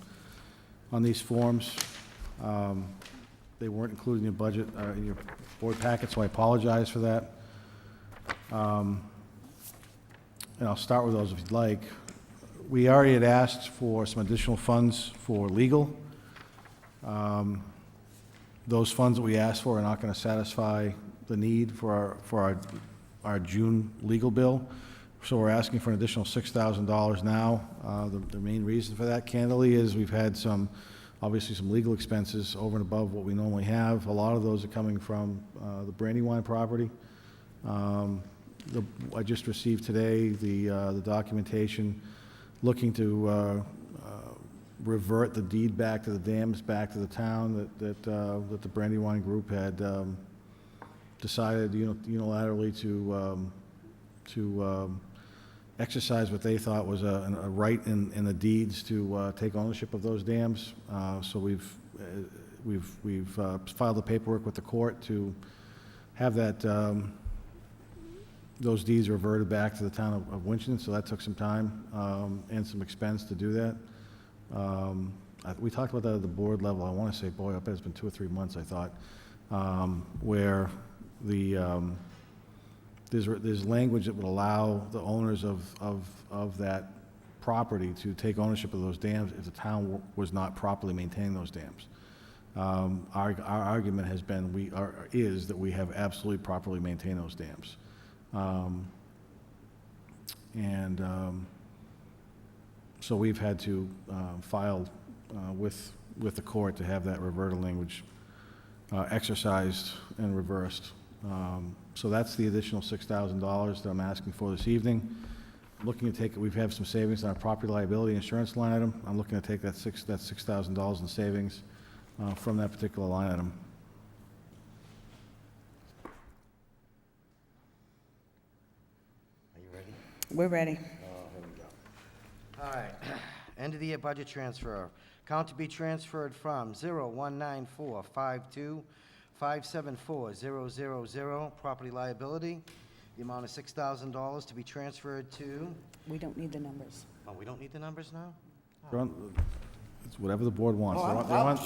these forms. They weren't included in your budget, in your board packet, so I apologize for that. And I'll start with those if you'd like. We already had asked for some additional funds for legal. Those funds that we asked for are not going to satisfy the need for our June legal bill, so we're asking for an additional $6,000 now. The main reason for that, candidly, is we've had obviously some legal expenses over and above what we normally have. A lot of those are coming from the Brandywine property. I just received today the documentation looking to revert the deed back to the dams, back to the town that the Brandywine Group had decided unilaterally to exercise what they thought was a right in the deeds to take ownership of those dams. So we've filed the paperwork with the court to have those deeds reverted back to the town of Winchendon, so that took some time and some expense to do that. We talked about that at the board level. I want to say, boy, I bet it's been 2 or 3 months, I thought, where there's language that would allow the owners of that property to take ownership of those dams if the town was not properly maintaining those dams. Our argument has been, is that we have absolutely properly maintained those dams. So we've had to file with the court to have that reverted language exercised and reversed. So that's the additional $6,000 that I'm asking for this evening. Looking to take, we've had some savings on our property liability insurance line item. I'm looking to take that $6,000 in savings from that particular line item.
Are you ready?
We're ready.
Oh, here we go. All right, end of the year budget transfer. Account to be transferred from 0194525740000, property liability, the amount of $6,000 to be transferred to,
We don't need the numbers.
oh, we don't need the numbers now?
They're on- It's whatever the board wants. They want- they want-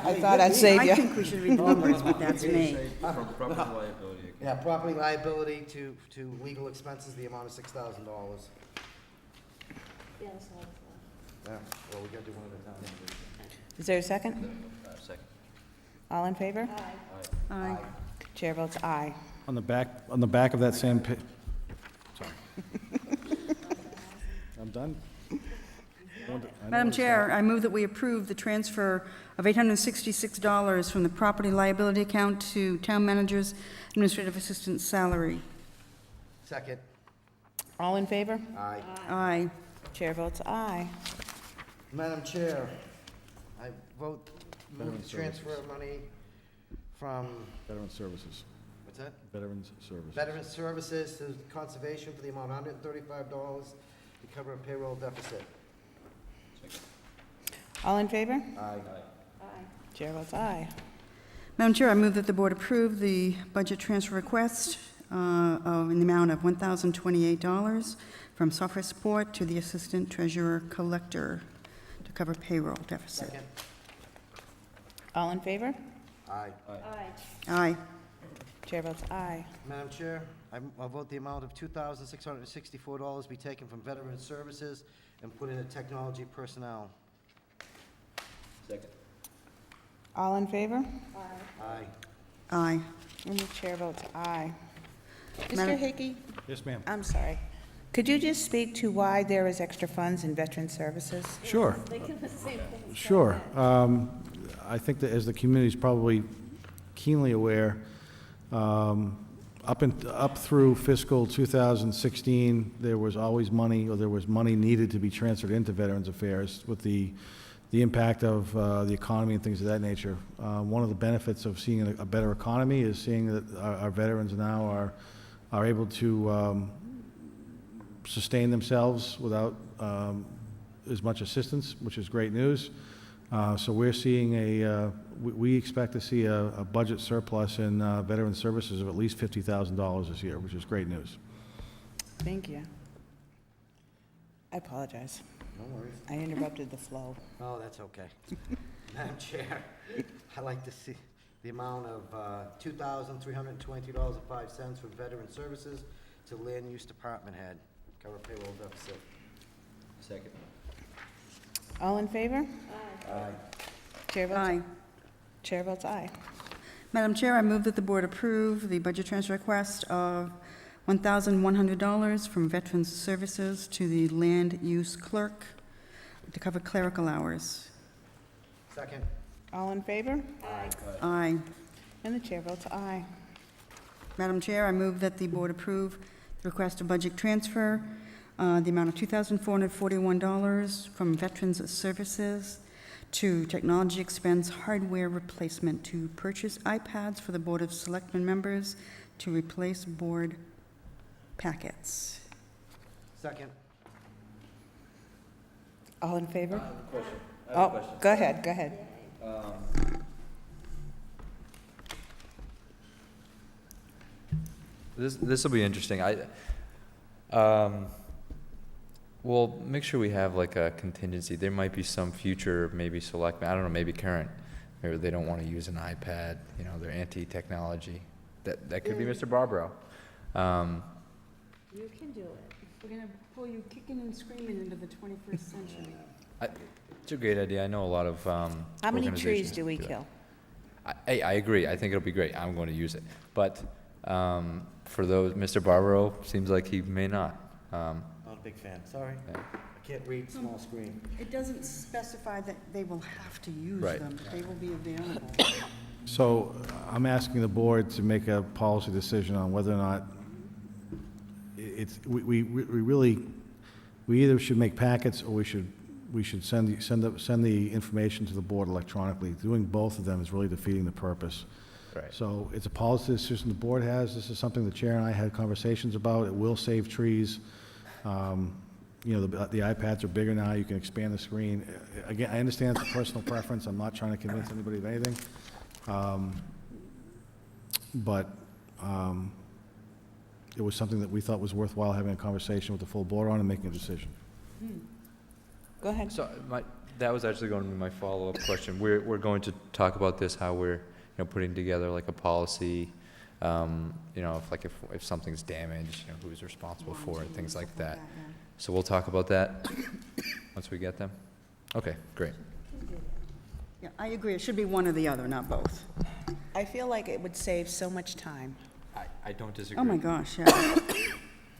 I thought I'd save
I
you.
think we should read the numbers, but that's me.
Property liability.
Yeah, property liability to legal expenses, the amount of $6,000.
Yes, I'll-
Yeah, well, we gotta do one at a time.
Is there a second?
Second.
All in favor?
Aye.
Chair votes aye.
On the back of that same sorry. I'm done?
Madam Chair, I move that we approve the transfer of $866 from the property liability account to town manager's administrative assistant salary.
Second.
All in favor?
Aye.
Aye.
Chair votes aye.
Madam Chair, I move to transfer money from,
Veteran Services.
what's that?
Veterans Services.
Veteran Services to Conservation for the amount of $135 to cover a payroll deficit.
All in favor?
Aye.
Chair votes aye.
Madam Chair, I move that the board approve the budget transfer request in the amount of $1,028 from software support to the assistant treasurer collector to cover payroll deficit.
Second.
All in favor?
Aye.
Aye.
Chair votes aye.
Madam Chair, I vote the amount of $2,664 be taken from Veteran Services and put into technology personnel.
Second.
All in favor?
Aye.
Aye.
And the chair votes aye. Mr.
Madam-
Hickey,
Yes, ma'am.
I'm sorry. Could you just speak to why there is extra funds in Veteran Services?
Sure.
Thinking the same thing.
Sure. I think that as the community is probably keenly aware, up through fiscal 2016, there was always money, or there was money needed to be transferred into Veterans Affairs with the impact of the economy and things of that nature. One of the benefits of seeing a better economy is seeing that our veterans now are able to sustain themselves without as much assistance, which is great news. So we're seeing we expect to see a budget surplus in Veteran Services of at least $50,000 this year, which is great news.
Thank you. I apologize.
No worries.
I interrupted the flow.
Oh, that's okay. Madam Chair, I'd like to see the amount of $2,322.05 from Veteran Services to Land Use Department Head, cover payroll deficit.
Second.
All in favor?
Aye.
Chair votes
Aye.
Chair votes aye.
Madam Chair, I move that the board approve the budget transfer request of $1,100 from Veterans Services to the land use clerk to cover clerical hours.
Second.
All in favor?
Aye.
And the chair votes aye.
Madam Chair, I move that the board approve the request of budget transfer, the amount of $2,441 from Veterans Services to technology expense hardware replacement to purchase iPads for the Board of Selectmen members to replace board packets.
Second.
All in favor?
Question.
Oh, go ahead, go ahead.
This will be interesting. We'll make sure we have like a contingency. There might be some future, maybe selectmen, I don't know, maybe current, maybe they don't want to use an iPad, you know, they're anti-technology. That could be Mr. Barbaro.
You can do it.
We're going to pull you kicking and screaming into the 21st century.
It's a great idea. I know a lot of
How many trees
organizations
do we
that.
kill?
I agree. I think it'll be great. I'm going to use it. But for those, Mr. Barbaro seems like he may not.
Not a big fan, sorry.
Yeah.
I can't read small screen.
It doesn't specify that they will have to use
Right.
them, but they will be available.
So I'm asking the board to make a policy decision on whether or not we really, we either should make packets or we should send the information to the board electronically. Doing both of them is really defeating the purpose.
Right.
So it's a policy decision the board has. This is something the chair and I had conversations about. It will save trees. You know, the iPads are bigger now. You can expand the screen. Again, I understand it's a personal preference. I'm not trying to convince anybody of anything. But it was something that we thought was worthwhile having a conversation with the full board on and making a decision.
Go ahead.
So That was actually going to be my follow-up question. We're going to talk about this, how we're, putting together like a policy, if something's damaged, who's responsible for it, things like that. So we'll talk about that once we get them? Okay, great.
Yeah, I agree. It should be one or the other, not both.
I feel like it would save so much time.
I don't disagree.
Oh, my gosh, yeah.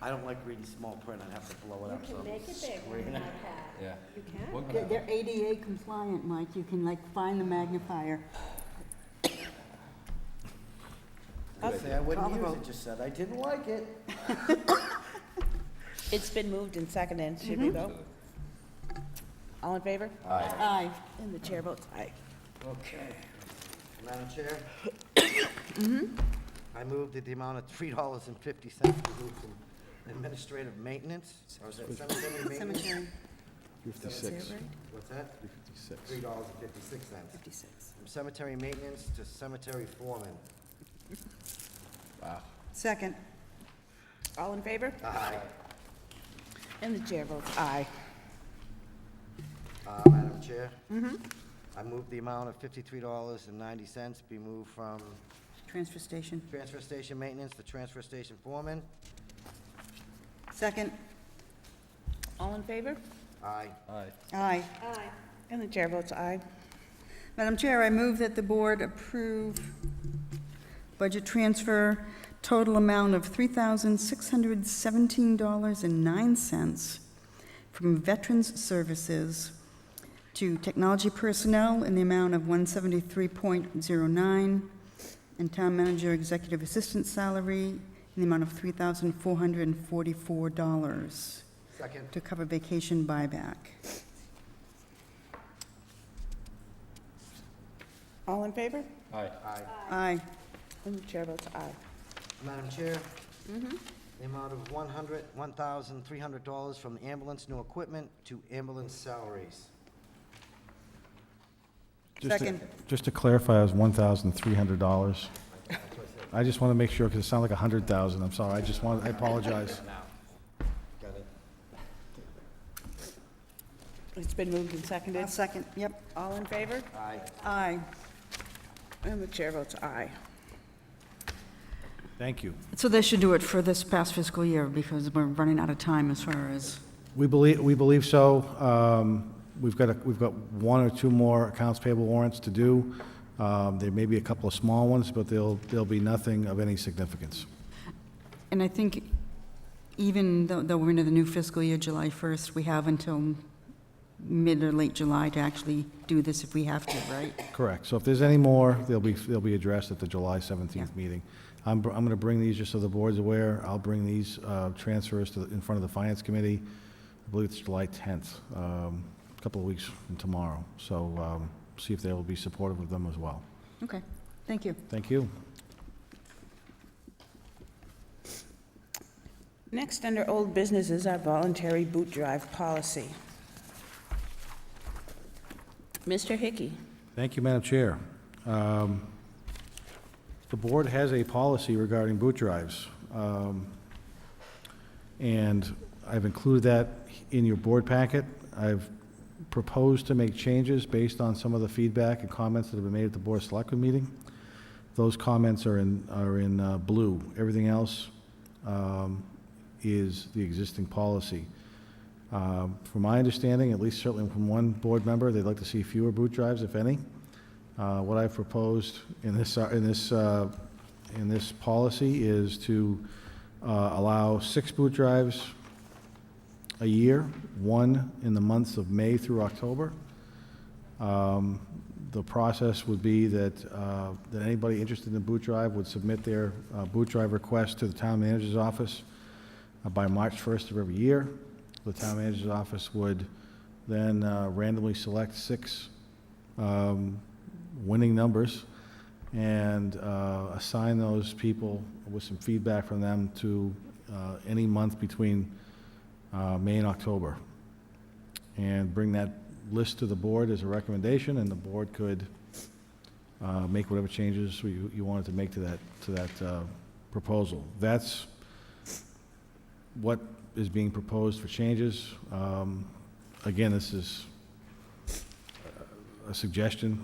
I don't like reading small print, I'd have to blow it
You
up, so.
can make it big like that.
Yeah.
You can.
What can I-
They're ADA compliant, Mike. You can, like, find the magnifier.
I'd say I wouldn't
Call the
use
vote.
it, just said I didn't like it.
It's been moved and seconded. Should we vote? All in favor?
Aye.
And the chair votes aye.
Okay. Madam Chair? I move that the amount of $3.50 be moved from administrative maintenance, or is that cemetery maintenance?
Cemetery.
56.
What's that?
56.
$3.56.
56.
From cemetery maintenance to cemetery foreman.
Second.
All in favor?
Aye.
And the chair votes aye.
Madam Chair? I move the amount of $53.90 be moved from
Transfer station.
transfer station maintenance to transfer station foreman.
Second.
All in favor?
Aye.
Aye.
Aye.
And the chair votes aye.
Madam Chair, I move that the board approve budget transfer total amount of $3,617.09 from Veterans Services to technology personnel in the amount of $173.09, and town manager executive assistant salary in the amount of $3,444
Second.
to cover vacation buyback.
All in favor?
Aye.
Aye.
Aye.
And the chair votes aye.
Madam Chair? The amount of $1,300 from the ambulance new equipment to ambulance salaries.
Just to clarify, it was $1,300. I just want to make sure, because it sounded like 100,000. I'm sorry, I apologize.
Got it.
It's been moved and seconded.
Second, yep.
All in favor?
Aye.
Aye.
And the chair votes aye.
Thank you.
So they should do it for this past fiscal year, because we're running out of time as far as,
We believe so. We've got one or two more accounts payable warrants to do. There may be a couple of small ones, but there'll be nothing of any significance.
and I think even though we're into the new fiscal year, July 1st, we have until mid or late July to actually do this if we have to, right?
Correct. So if there's any more, they'll be addressed at the July 17th
Yeah.
meeting. I'm going to bring these, just so the board's aware, I'll bring these transfers in front of the Finance Committee. I believe it's July 10th, a couple of weeks from tomorrow. So see if they will be supportive of them as well.
Okay, thank you.
Thank you.
Next, under old business, is our voluntary boot drive policy. Mr. Hickey.
Thank you, Madam Chair. The board has a policy regarding boot drives, and I've included that in your board packet. I've proposed to make changes based on some of the feedback and comments that have been made at the Board of Selectmen meeting. Those comments are in blue. Everything else is the existing policy. From my understanding, at least certainly from one board member, they'd like to see fewer boot drives, if any. What I've proposed in this policy is to allow 6 boot drives a year, 1 in the months of May through October. The process would be that anybody interested in a boot drive would submit their boot drive request to the town manager's office by March 1st of every year. The town manager's office would then randomly select 6 winning numbers and assign those people with some feedback from them to any month between May and October, and bring that list to the board as a recommendation, and the board could make whatever changes you wanted to make to that proposal. That's what is being proposed for changes. Again, this is a suggestion.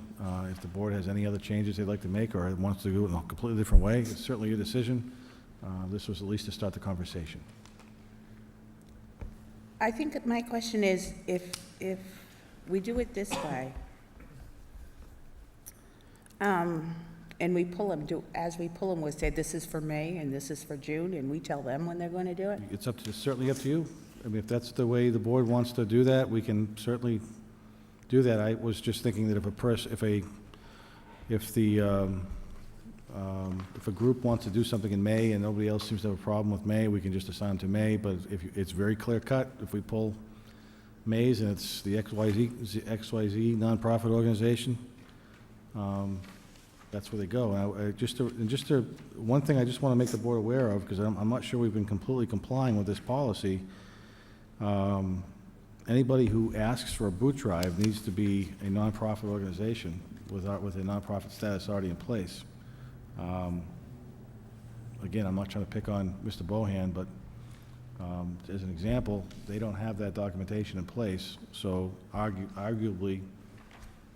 If the board has any other changes they'd like to make or wants to do it in a completely different way, it's certainly your decision. This was at least to start the conversation.
I think my question is, if we do it this way, and we pull them, as we pull them, we'll say this is for May and this is for June, and we tell them when they're going to do it?
It's certainly up to you. I mean, if that's the way the board wants to do that, we can certainly do that. I was just thinking that if a group wants to do something in May and nobody else seems to have a problem with May, we can just assign them to May, but it's very clear cut. If we pull May's and it's the XYZ nonprofit organization, that's where they go. One thing I just want to make the board aware of, because I'm not sure we've been completely complying with this policy. Anybody who asks for a boot drive needs to be a nonprofit organization with a nonprofit status already in place. Again, I'm not trying to pick on Mr. Bohan, but as an example, they don't have that documentation in place, so arguably,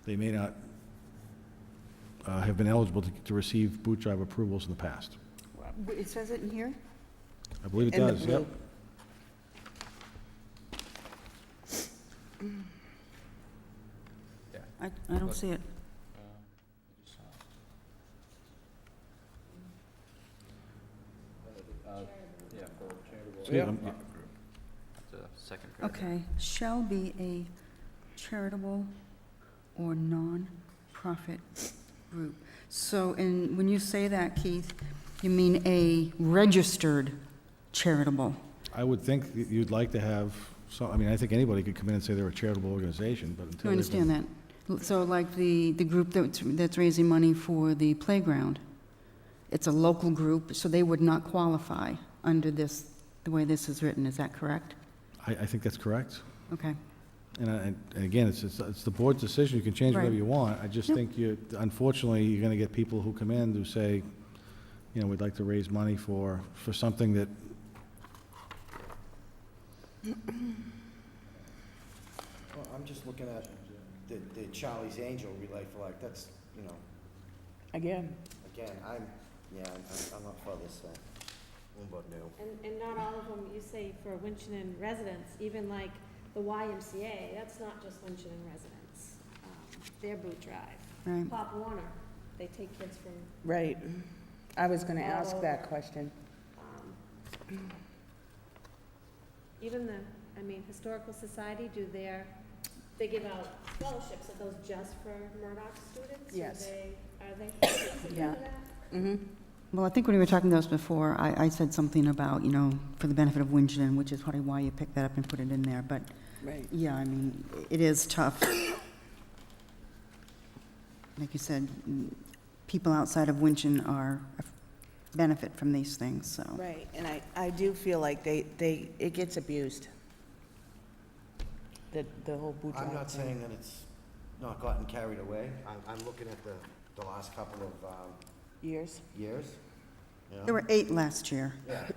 they may not have been eligible to receive boot drive approvals in the past.
It says it in here?
I believe it
In the
does, yep.
I don't see it.
Yeah, for charitable.
Yeah.
nonprofit group. That's a second paragraph.
Okay, shall be a charitable or non-profit group. So, when you say that, Keith, you mean a registered charitable?
I would think that you'd like to have, I mean, I think anybody could come in and say they're a charitable organization, but until
I
they've been-
understand that. So like the group that's raising money for the playground, it's a local group, so they would not qualify under this, the way this is written, is that correct?
I think that's correct.
Okay.
And again, it's the board's decision, you can change whatever
Right.
you want. I just
Yep.
think unfortunately, you're gonna get people who come in who say, we'd like to raise money for something that,
Well, I'm just looking at the Charlie's Angel Relay Flag, that's,
Again,
I'm not for this thing. What about new?
And not all of them, you say for Winchton residents, even like the YMCA, that's not just Winchton residents. Their boot drive.
Right.
Pop Warner, they take kids from,
right. I was going to ask that question.
even Historical Society, they give out scholarships, are those just for Murdoch students? Or
Yes.
Are they specific
Yeah.
to that?
Mm-hmm.
Well, I think when we were talking about this before, I said something about, for the benefit of Winchendon, which is probably why you picked that up and put it in there, but,
Right.
yeah, it is tough. Like you said, people outside of Winchendon benefit from these things, so.
Right, and I do feel like it gets abused. The whole boot drive
I'm not
thing.
saying that it's not gotten carried away. I'm looking at the last couple of
Years.
years.
There were 8 last year,
Yeah.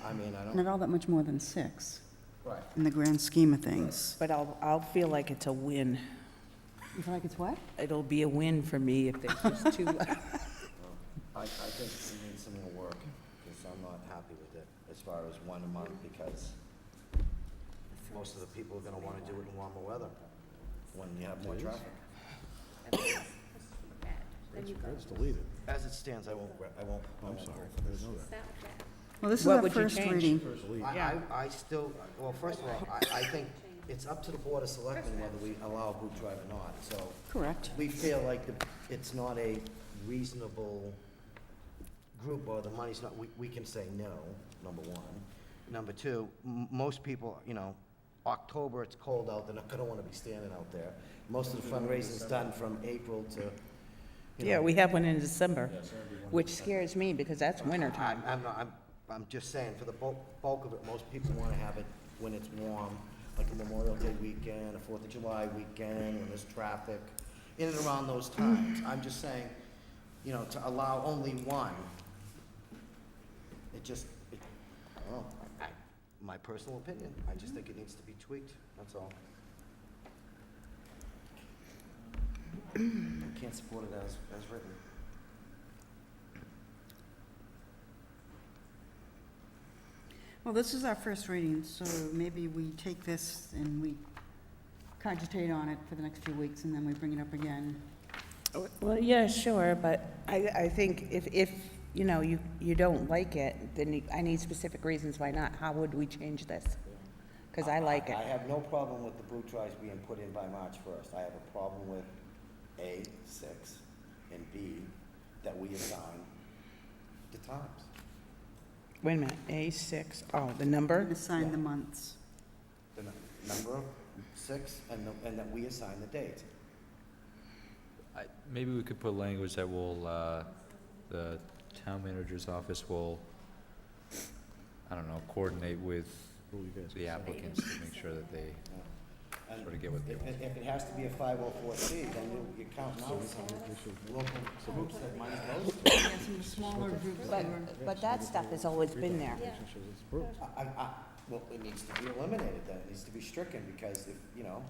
I don't.
not all that much more than 6
Right.
in the grand scheme of things.
But I'll feel like it's a win.
You feel like it's what?
It'll be a win for me if there's just 2
I think it needs some more work, because I'm not happy with it as far as one a month, because most of the people are gonna wanna do it in warmer weather, when you have more traffic.
Then you go,
It's deleted.
As it stands, I won't.
I'm sorry, I didn't know that.
that with that.
Well, this is
What
our
would you
first
change?
reading.
I still, well, first of all, I think it's up to the Board of Selectmen whether we allow a boot drive or not, so.
Correct.
We feel like it's not a reasonable group, or the money's not, we can say no, number one. Number two, most people, October, it's cold out, they're not gonna wanna be standing out there. Most of the fundraising's done from April to,
Yeah, we have one in December, which scares me because that's winter time.
I'm just saying, for the bulk of it, most people wanna have it when it's warm, like a Memorial Day weekend, a 4th of July weekend, when there's traffic, in and around those times. I'm just saying, to allow only one, I don't know, my personal opinion, I just think it needs to be tweaked, that's all. Can't support it as written.
Well, this is our first reading, so maybe we take this and we cogitate on it for the next few weeks, and then we bring it up again.
Well, yeah, sure, but I think if, you know, you don't like it, then I need specific reasons why not. How would we change this? Because I like it.
I have no problem with the boot drives being put in by March 1st. I have a problem with A, 6, and B, that we assign the times.
Wait a minute, A6, oh, the number?
And assign the months.
The number of 6, and that we assign the date.
Maybe we could put language that will, the town manager's office will, I don't know, coordinate with the applicants to make sure that they
And
sort of get what they want.
if it has to be a 504C, then you're counting out some local groups that money goes to.
Yeah, some smaller groups.
But that stuff has always been there.
Well, it needs to be eliminated then, it needs to be stricken, because if, you know,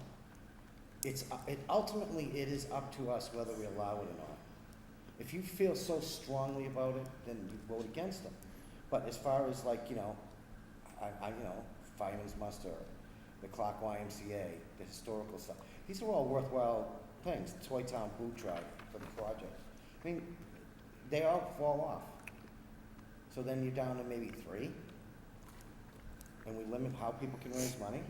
ultimately, it is up to us whether we allow it or not. If you feel so strongly about it, then you vote against them. But as far as like, you know, you know, Fireman's Muster, the Clark YMCA, the historical stuff, these are all worthwhile things, Toy Town Boot Drive for the project. I mean, they all fall off. So then you're down to maybe 3, and we limit how people can raise money.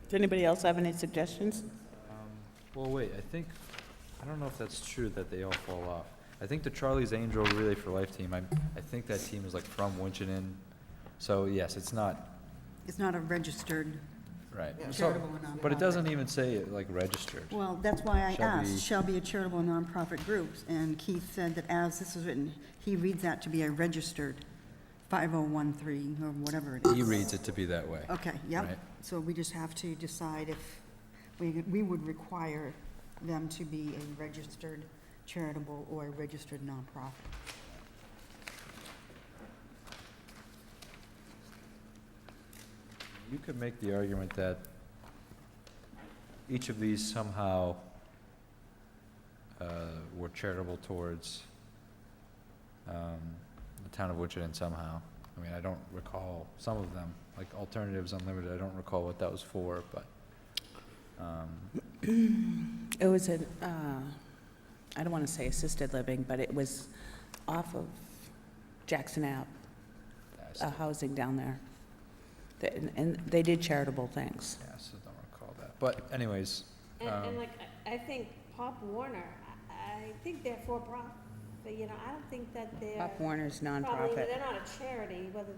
Does anybody else have any suggestions?
Well, wait, I don't know if that's true that they all fall off. I think the Charlie's Angel Relay for Life team, I think that team is like from Winchendon. So yes, it's not,
It's not a registered
right.
charitable or nonprofit.
But it doesn't even say it like registered.
Well, that's why I
Shall be-
asked, shall be a charitable nonprofit groups, and Keith said that as this is written, he reads that to be a registered 5013, or whatever it is.
He reads it to be that way.
Okay, yep.
Right.
So we just have to decide if we would require them to be a registered charitable or a registered nonprofit.
You could make the argument that each of these somehow were charitable towards the town of Winchendon somehow. I mean, I don't recall some of them, like Alternatives Unlimited, I don't recall what that was for, but,
It was I don't want to say assisted living, but it was off of Jackson Ave,
yeah,
housing down there. And they did charitable things.
I still don't recall that. But anyways,
And like, I think Pop Warner, I think they're for profit, you know, I don't think that they're.
Pop Warner's
Probably,
nonprofit.
they're not a charity, whether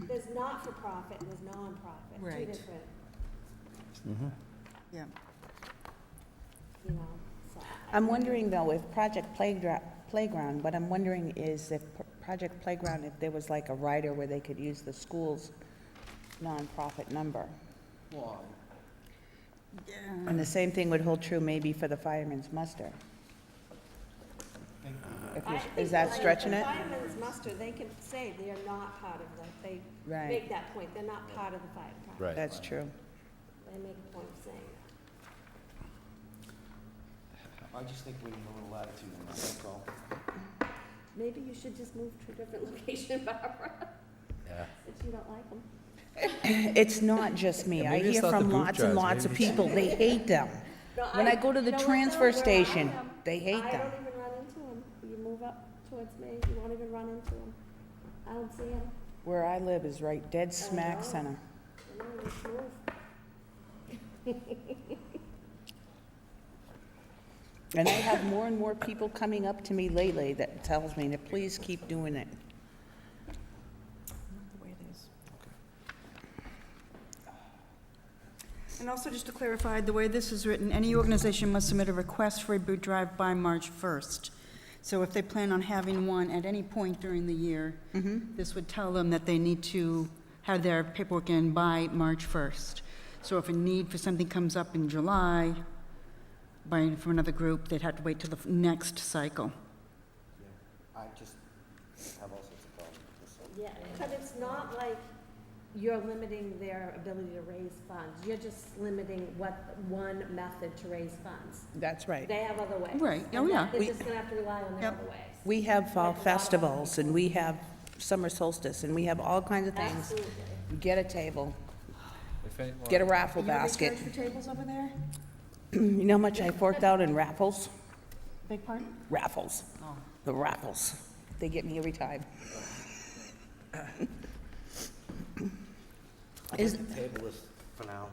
there's not-for-profit and there's non-profit, two
Right.
different,
Yeah.
you know, so.
I'm wondering though, if Project Playground, what I'm wondering is if Project Playground, if there was like a rider where they could use the school's nonprofit number.
Well,
And the same thing would hold true maybe for the Fireman's Muster. Is that stretching it?
Fireman's Muster, they can say they are not part of the, they
Right.
make that point, they're not part of the fire department.
right.
That's true.
They make a point of saying that.
I just think we need a little latitude on that, that's all.
Maybe you should just move to a different location, Barbara,
Yeah.
since you don't like them.
It's not just me.
Yeah,
I
maybe it's
hear
not the
from
boot
lots and
drives,
lots of
maybe it's-
people. They hate them.
No,
When I go to the
you know what, though?
transfer
Where I
station,
am,
they hate
I
them.
don't even run into them. You move up towards me, you won't even run into them. I don't see them.
Where I live is right dead smack
know.
center.
I know, just move.
And I have more and more people coming up to me lately that tells me to please keep doing it.
The way it is. And also, just to clarify, the way this is written, any organization must submit a request for a boot drive by March 1st. So if they plan on having one at any point during the year, this would tell them that they need to have their paperwork in by March 1st. So if a need for something comes up in July, from another group, they'd have to wait till the next cycle.
I just have all sorts of problems with this.
Yeah, but it's not like, you're limiting their ability to raise funds. You're just limiting one method to raise funds.
That's right.
They have other ways.
Right. Oh,
And
yeah.
They're just gonna have to rely on their
Yep.
other ways.
We have fall festivals, and we have summer solstice, and we have all kinds of things.
Absolutely.
Get a table,
If anyone,
get a raffle basket.
for tables over there?
You know how much I forked out in raffles?
Big part?
Raffles.
Oh.
The raffles. They get me every time. Is,
Table this for now.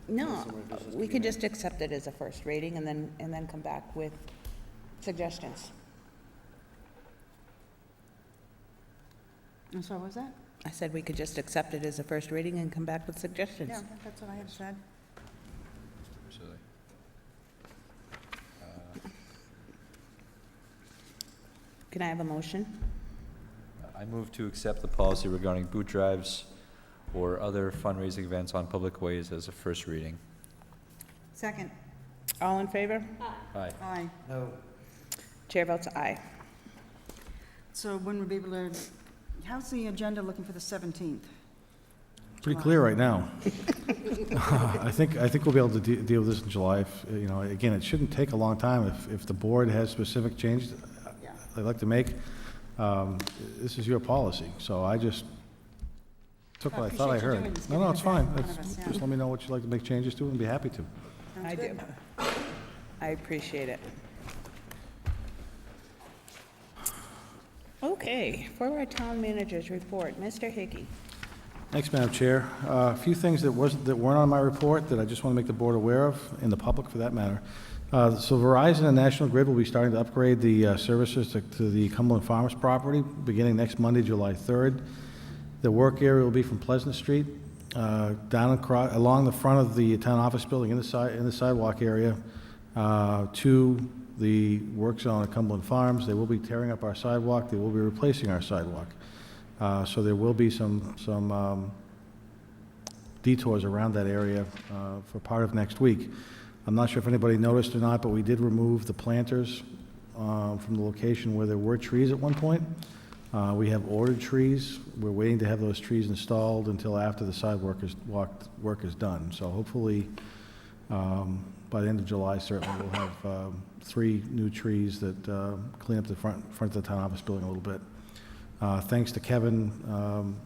no, we could just accept it as a first reading and then come back with suggestions.
I'm sorry, what was that?
I said we could just accept it as a first reading and come back with suggestions.
Yeah, that's what I had said.
absolutely.
Can I have a motion?
I move to accept the policy regarding boot drives or other fundraising events on public ways as a first reading.
Second.
All in favor?
Aye.
Aye.
No,
Chair votes aye.
So when we'll be able to, how's the agenda looking for the 17th?
Pretty clear right now. I think we'll be able to deal with this in July. You know, again, it shouldn't take a long time. If the board has specific changes they'd like to make, this is your policy. So I just took what I thought I
appreciate you
heard.
doing this,
No,
giving
it's
us that
fine.
in front of us, yeah.
Just let me know what you'd like to make changes to and be happy to.
I do. I appreciate it. Okay, for our town manager's report, Mr. Hickey.
Thanks, Madam Chair. A few things that weren't on my report that I just want to make the board aware of, and the public for that matter. So Verizon and National Grid will be starting to upgrade the services to the Cumberland Farms property beginning next Monday, July 3rd. The work area will be from Pleasant Street down along the front of the town office building in the sidewalk area to the work zone at Cumberland Farms. They will be tearing up our sidewalk. They will be replacing our sidewalk. So there will be some detours around that area for part of next week. I'm not sure if anybody noticed or not, but we did remove the planters from the location where there were trees at one point. We have ordered trees. We're waiting to have those trees installed until after the sidewalk work is done. So hopefully, by the end of July, certainly, we'll have 3 new trees that clean up the front of the town office building a little bit. Thanks to Kevin,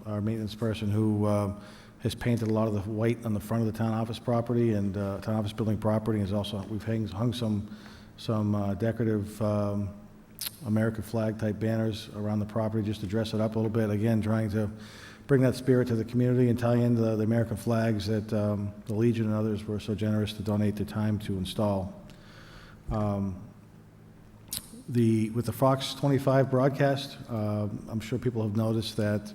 our maintenance person, who has painted a lot of the white on the front of the town office property and town office building property. Is also, we've hung some decorative American flag type banners around the property just to dress it up a little bit. Again, trying to bring that spirit to the community and tie in the American flags that the Legion and others were so generous to donate their time to install. With the Fox 25 broadcast, I'm sure people have noticed that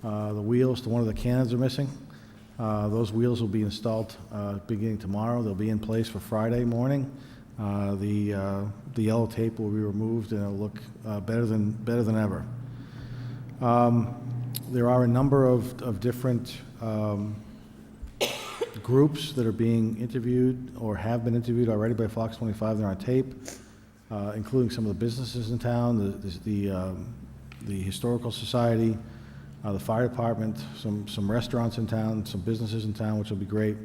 the wheels to one of the cannons are missing. Those wheels will be installed beginning tomorrow. They'll be in place for Friday morning. The yellow tape will be removed and it'll look better than ever. There are a number of different groups that are being interviewed or have been interviewed already by Fox 25. They're on tape, including some of the businesses in town, the Historical Society, the fire department, some restaurants in town, some businesses in town, which will be great.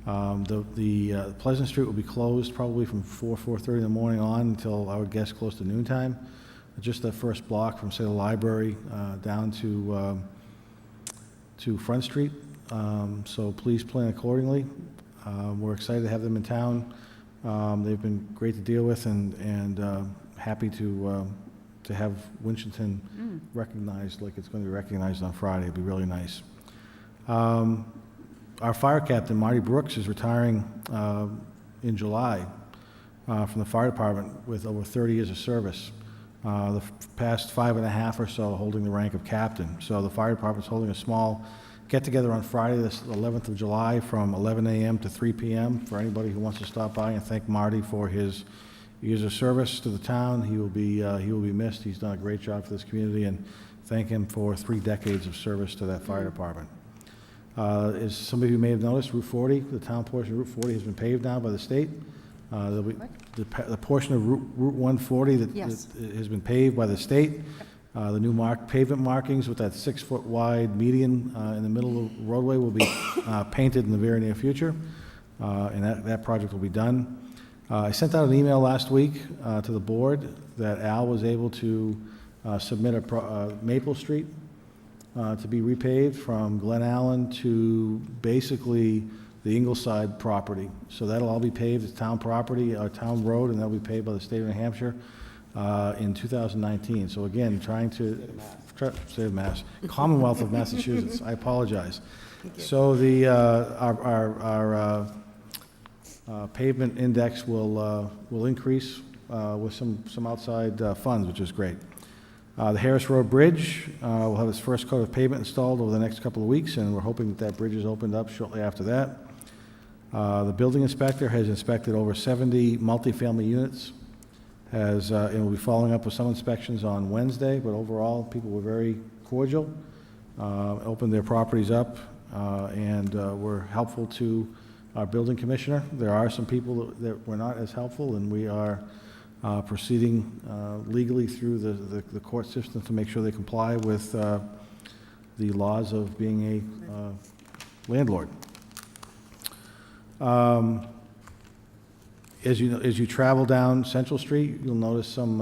The Pleasant Street will be closed probably from 4:30 in the morning on until, I would guess, close to noontime. Just that first block from, say, the library down to Front Street. So please plan accordingly. We're excited to have them in town. They've been great to deal with and happy to have Winchendon recognized like it's going to be recognized on Friday. It'd be really nice. Our fire captain, Marty Brooks, is retiring in July from the fire department with over 30 years of service. The past 5.5 or so holding the rank of captain. So the fire department's holding a small get-together on Friday, the 11th of July, from 11 a.m. to 3 p.m. for anybody who wants to stop by and thank Marty for his years of service to the town. He will be missed. He's done a great job for this community, and thank him for 3 decades of service to that fire department. As some of you may have noticed, Route 40, the town portion of Route 40 has been paved now by the state. The portion of Route 140 that
Yes.
that has been paved by the state. The new pavement markings with that 6-foot wide median in the middle of the roadway will be painted in the very near future, and that project will be done. I sent out an email last week to the board that Al was able to submit Maple Street to be repaved from Glen Allen to basically the Ingleside property. So that'll all be paved as town property, town road, and that'll be paved by the state of New Hampshire in 2019. So again, trying to save Mass, Commonwealth of Massachusetts. I apologize. So the our pavement index will increase with some outside funds, which is great. The Harris Road Bridge will have its first coat of pavement installed over the next couple of weeks, and we're hoping that bridge is opened up shortly after that. The building inspector has inspected over 70 multifamily units, and will be following up with some inspections on Wednesday, but overall, people were very cordial, opened their properties up, and were helpful to our building commissioner. There are some people that were not as helpful, and we are proceeding legally through the court system to make sure they comply with the laws of being a landlord. As you travel down Central Street, you'll notice some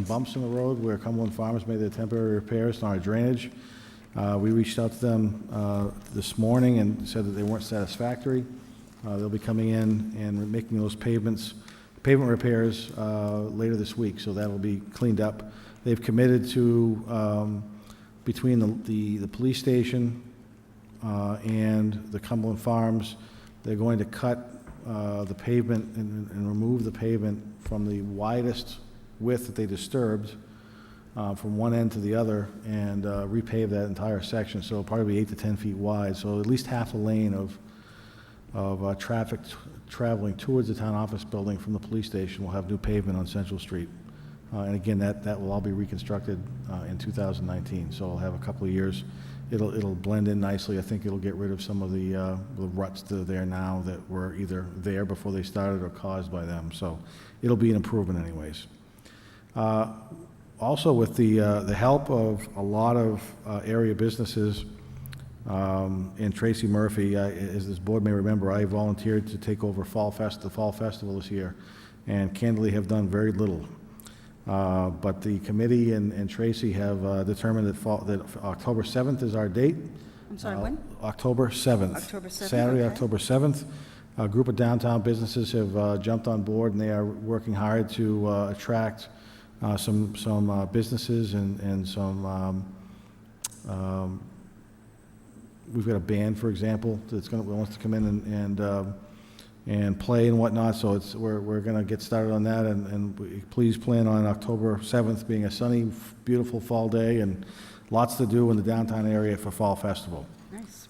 bumps in the road where Cumberland Farms made their temporary repairs on our drainage. We reached out to them this morning and said that they weren't satisfactory. They'll be coming in and making those pavement repairs later this week, so that'll be cleaned up. They've committed to, between the police station and the Cumberland Farms, they're going to cut the pavement and remove the pavement from the widest width that they disturbed from one end to the other and repave that entire section. So it'll probably be 8 to 10 feet wide. So at least half a lane of traffic traveling towards the town office building from the police station will have new pavement on Central Street. And again, that will all be reconstructed in 2019. So it'll have a couple of years. It'll blend in nicely. I think it'll get rid of some of the ruts that are there now that were either there before they started or caused by them. So it'll be an improvement anyways. Also, with the help of a lot of area businesses and Tracy Murphy, as this board may remember, I volunteered to take over the Fall Festival this year, and candidly have done very little. But the committee and Tracy have determined that October 7th is our date.
I'm sorry, when?
October 7th.
October 7th,
Saturday,
okay.
October 7th. A group of downtown businesses have jumped on board, and they are working hard to attract some businesses and some. We've got a band, for example, that wants to come in and play and whatnot. So we're going to get started on that, and please plan on October 7th being a sunny, beautiful fall day, and lots to do in the downtown area for Fall Festival.
Nice.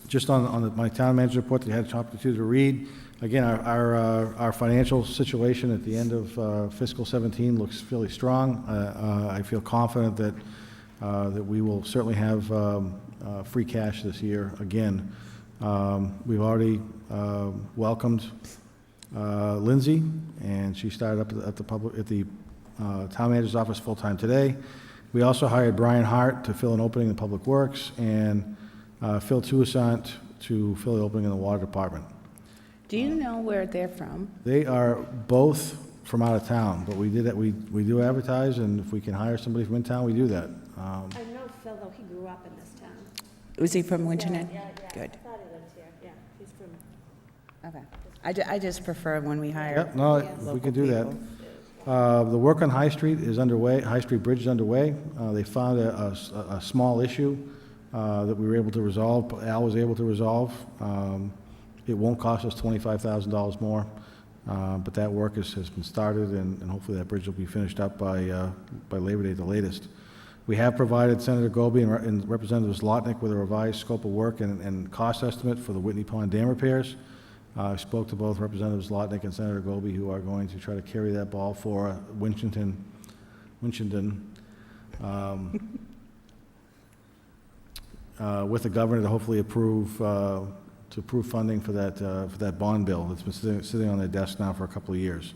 Just on my town manager report that you had an opportunity to read, again, our financial situation at the end of fiscal 17 looks fairly strong. I feel confident that we will certainly have free cash this year again. We've already welcomed Lindsay, and she started up at the town manager's office full-time today. We also hired Brian Hart to fill an opening in Public Works, and Phil Toussaint to fill the opening in the Water Department.
Do you know where they're from?
They are both from out of town, but we do advertise, and if we can hire somebody from in town, we do that.
I know Phil, though, he grew up in this town.
Was he from Winchendon?
Yeah.
Good.
I thought he lived here, yeah, he's from.
Okay. I just prefer when we hire.
Yep, no, we
local
can do that.
people.
The work on High Street is underway, High Street Bridge is underway. They found a small issue that we were able to resolve, Al was able to resolve. It won't cost us $25,000 more, but that work has been started, and hopefully that bridge will be finished up by Labor Day at the latest. We have provided Senator Goby and Representative Zlotnick with a revised scope of work and cost estimate for the Whitney Pond Dam repairs. I spoke to both Representative Zlotnick and Senator Goby, who are going to try to carry that ball for Winchendon with the governor to hopefully approve funding for that bond bill that's been sitting on their desk now for a couple of years.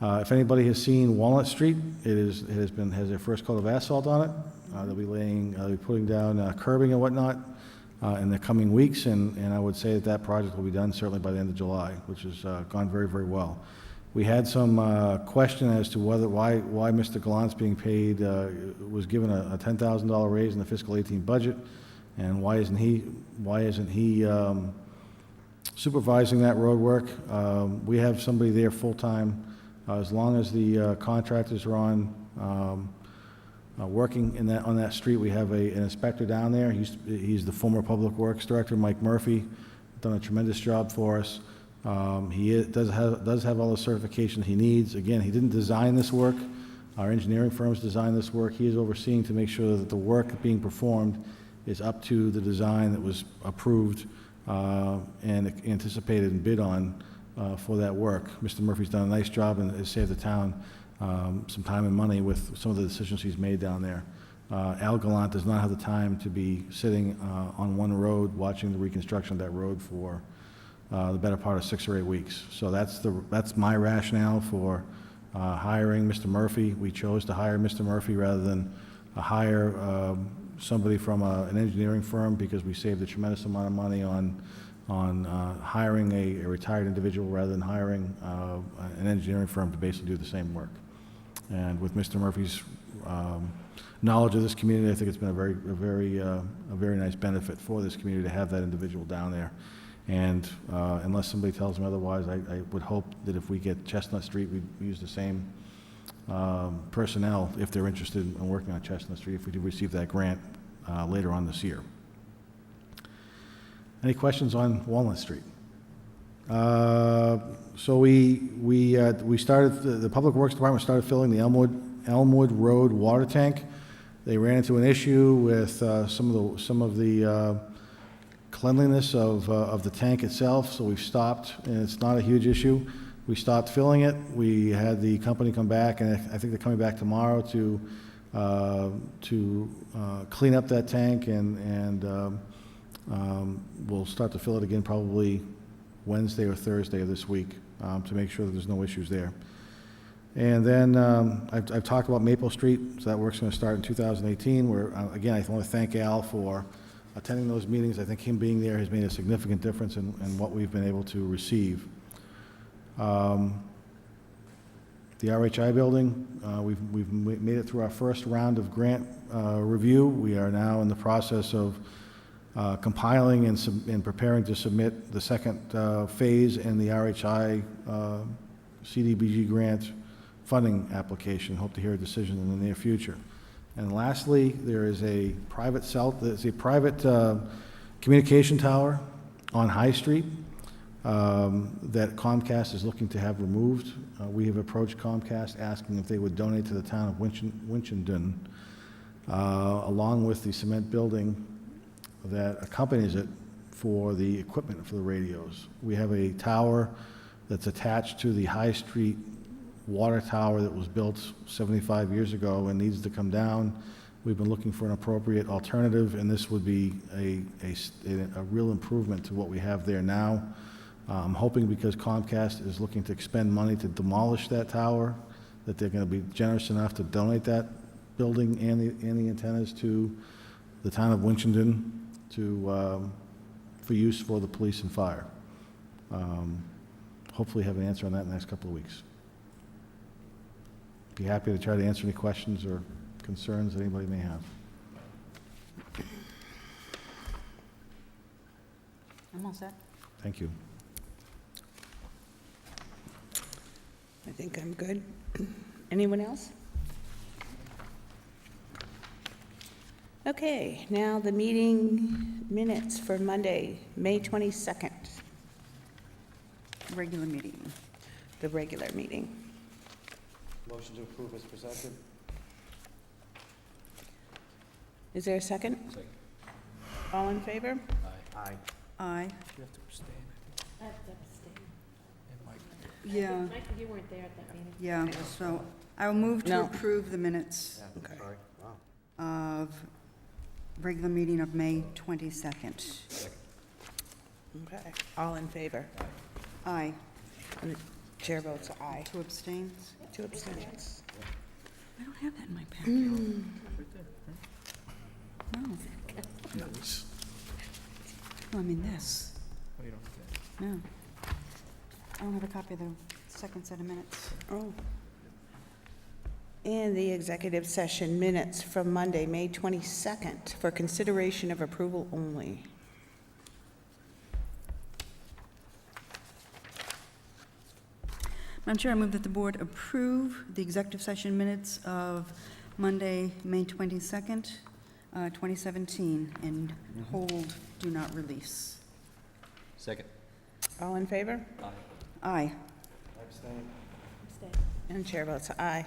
If anybody has seen Walnut Street, it has their first coat of asphalt on it. They'll be putting down curbing and whatnot in the coming weeks, and I would say that project will be done certainly by the end of July, which has gone very, very well. We had some question as to why Mr. Gallant's being paid, was given a $10,000 raise in the fiscal 18 budget, and why isn't he supervising that road work? We have somebody there full-time. As long as the contractors are on working on that street, we have an inspector down there. He's the former Public Works Director, Mike Murphy, done a tremendous job for us. He does have all the certifications he needs. Again, he didn't design this work. Our engineering firms designed this work. He is overseeing to make sure that the work being performed is up to the design that was approved and anticipated and bid on for that work. Mr. Murphy's done a nice job and has saved the town some time and money with some of the decisions he's made down there. Al Gallant does not have the time to be sitting on one road watching the reconstruction of that road for the better part of 6 or 8 weeks. So that's my rationale for hiring Mr. Murphy. We chose to hire Mr. Murphy rather than hire somebody from an engineering firm because we saved a tremendous amount of money on hiring a retired individual rather than hiring an engineering firm to basically do the same work. And with Mr. Murphy's knowledge of this community, I think it's been a very nice benefit for this community to have that individual down there. And unless somebody tells me otherwise, I would hope that if we get Chestnut Street, we use the same personnel if they're interested in working on Chestnut Street, if we do receive that grant later on this year. Any questions on Walnut Street? So we started, the Public Works Department started filling the Elmwood Road water tank. They ran into an issue with some of the cleanliness of the tank itself, so we've stopped, and it's not a huge issue. We stopped filling it. We had the company come back, and I think they're coming back tomorrow to clean up that tank, and we'll start to fill it again probably Wednesday or Thursday of this week to make sure that there's no issues there. And then I've talked about Maple Street, so that work's going to start in 2018, where, again, I want to thank Al for attending those meetings. I think him being there has made a significant difference in what we've been able to receive. The RHI building, we've made it through our first round of grant review. We are now in the process of compiling and preparing to submit the second phase in the RHI CDBG grant funding application. Hope to hear a decision in the near future. And lastly, there is a private communication tower on High Street that Comcast is looking to have removed. We have approached Comcast asking if they would donate to the town of Winchendon, along with the cement building that accompanies it for the equipment for the radios. We have a tower that's attached to the High Street water tower that was built 75 years ago and needs to come down. We've been looking for an appropriate alternative, and this would be a real improvement to what we have there now. I'm hoping because Comcast is looking to expend money to demolish that tower, that they're going to be generous enough to donate that building and the antennas to the town of Winchendon for use for the police and fire. Hopefully have an answer on that in the next couple of weeks. Be happy to try to answer any questions or concerns that anybody may have.
I'm all set.
Thank you.
I think I'm good. Anyone else? Okay, now the meeting minutes for Monday, May 22nd,
Regular meeting.
the regular meeting.
Motion to approve as presented.
Is there a second?
Second.
All in favor?
Aye.
Aye.
You have to abstain.
I have to abstain.
And Mike.
Yeah,
Mike, you weren't there at that meeting.
yeah, so I'll move to
No.
approve the minutes
Yeah,
Okay.
sorry. Wow.
of regular meeting of May 22nd.
Okay, all in favor?
Aye.
Chair votes aye.
2 abstains.
2 abstentions.
I don't have that in my packet. No. No, I mean this. No. I don't have a copy of the second set of minutes.
Oh. And the executive session minutes from Monday, May 22nd, for consideration of approval only.
Madam Chair, I move that the board approve the executive session minutes of Monday, May 22nd, 2017, and hold, do not release.
Second.
All in favor?
Aye.
Abstain.
And chair votes aye.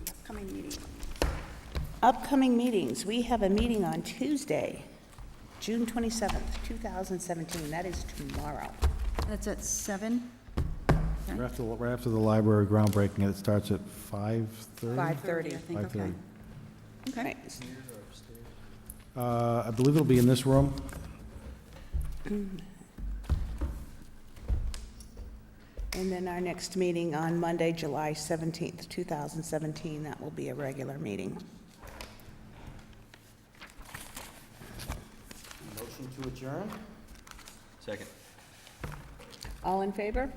Upcoming meeting.
Upcoming meetings, we have a meeting on Tuesday, June 27th, 2017. That is tomorrow.
That's at 7?
Right after the library groundbreaking, it starts at 5:30?
5:30.
I think, okay.
5:30.
Okay.
Right.
I believe it'll be in this room.
And then our next meeting on Monday, July 17th, 2017, that will be a regular meeting.
Motion to adjourn?
Second.
All in favor?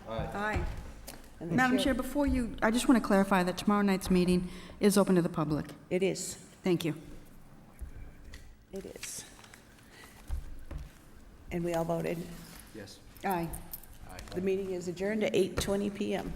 Aye.
And the
Madam Chair, before you, I just want to clarify that tomorrow night's meeting is open to the public.
It is.
Thank you.
It is. And we all voted.
Yes.
Aye.
The meeting is adjourned at 8:20 PM.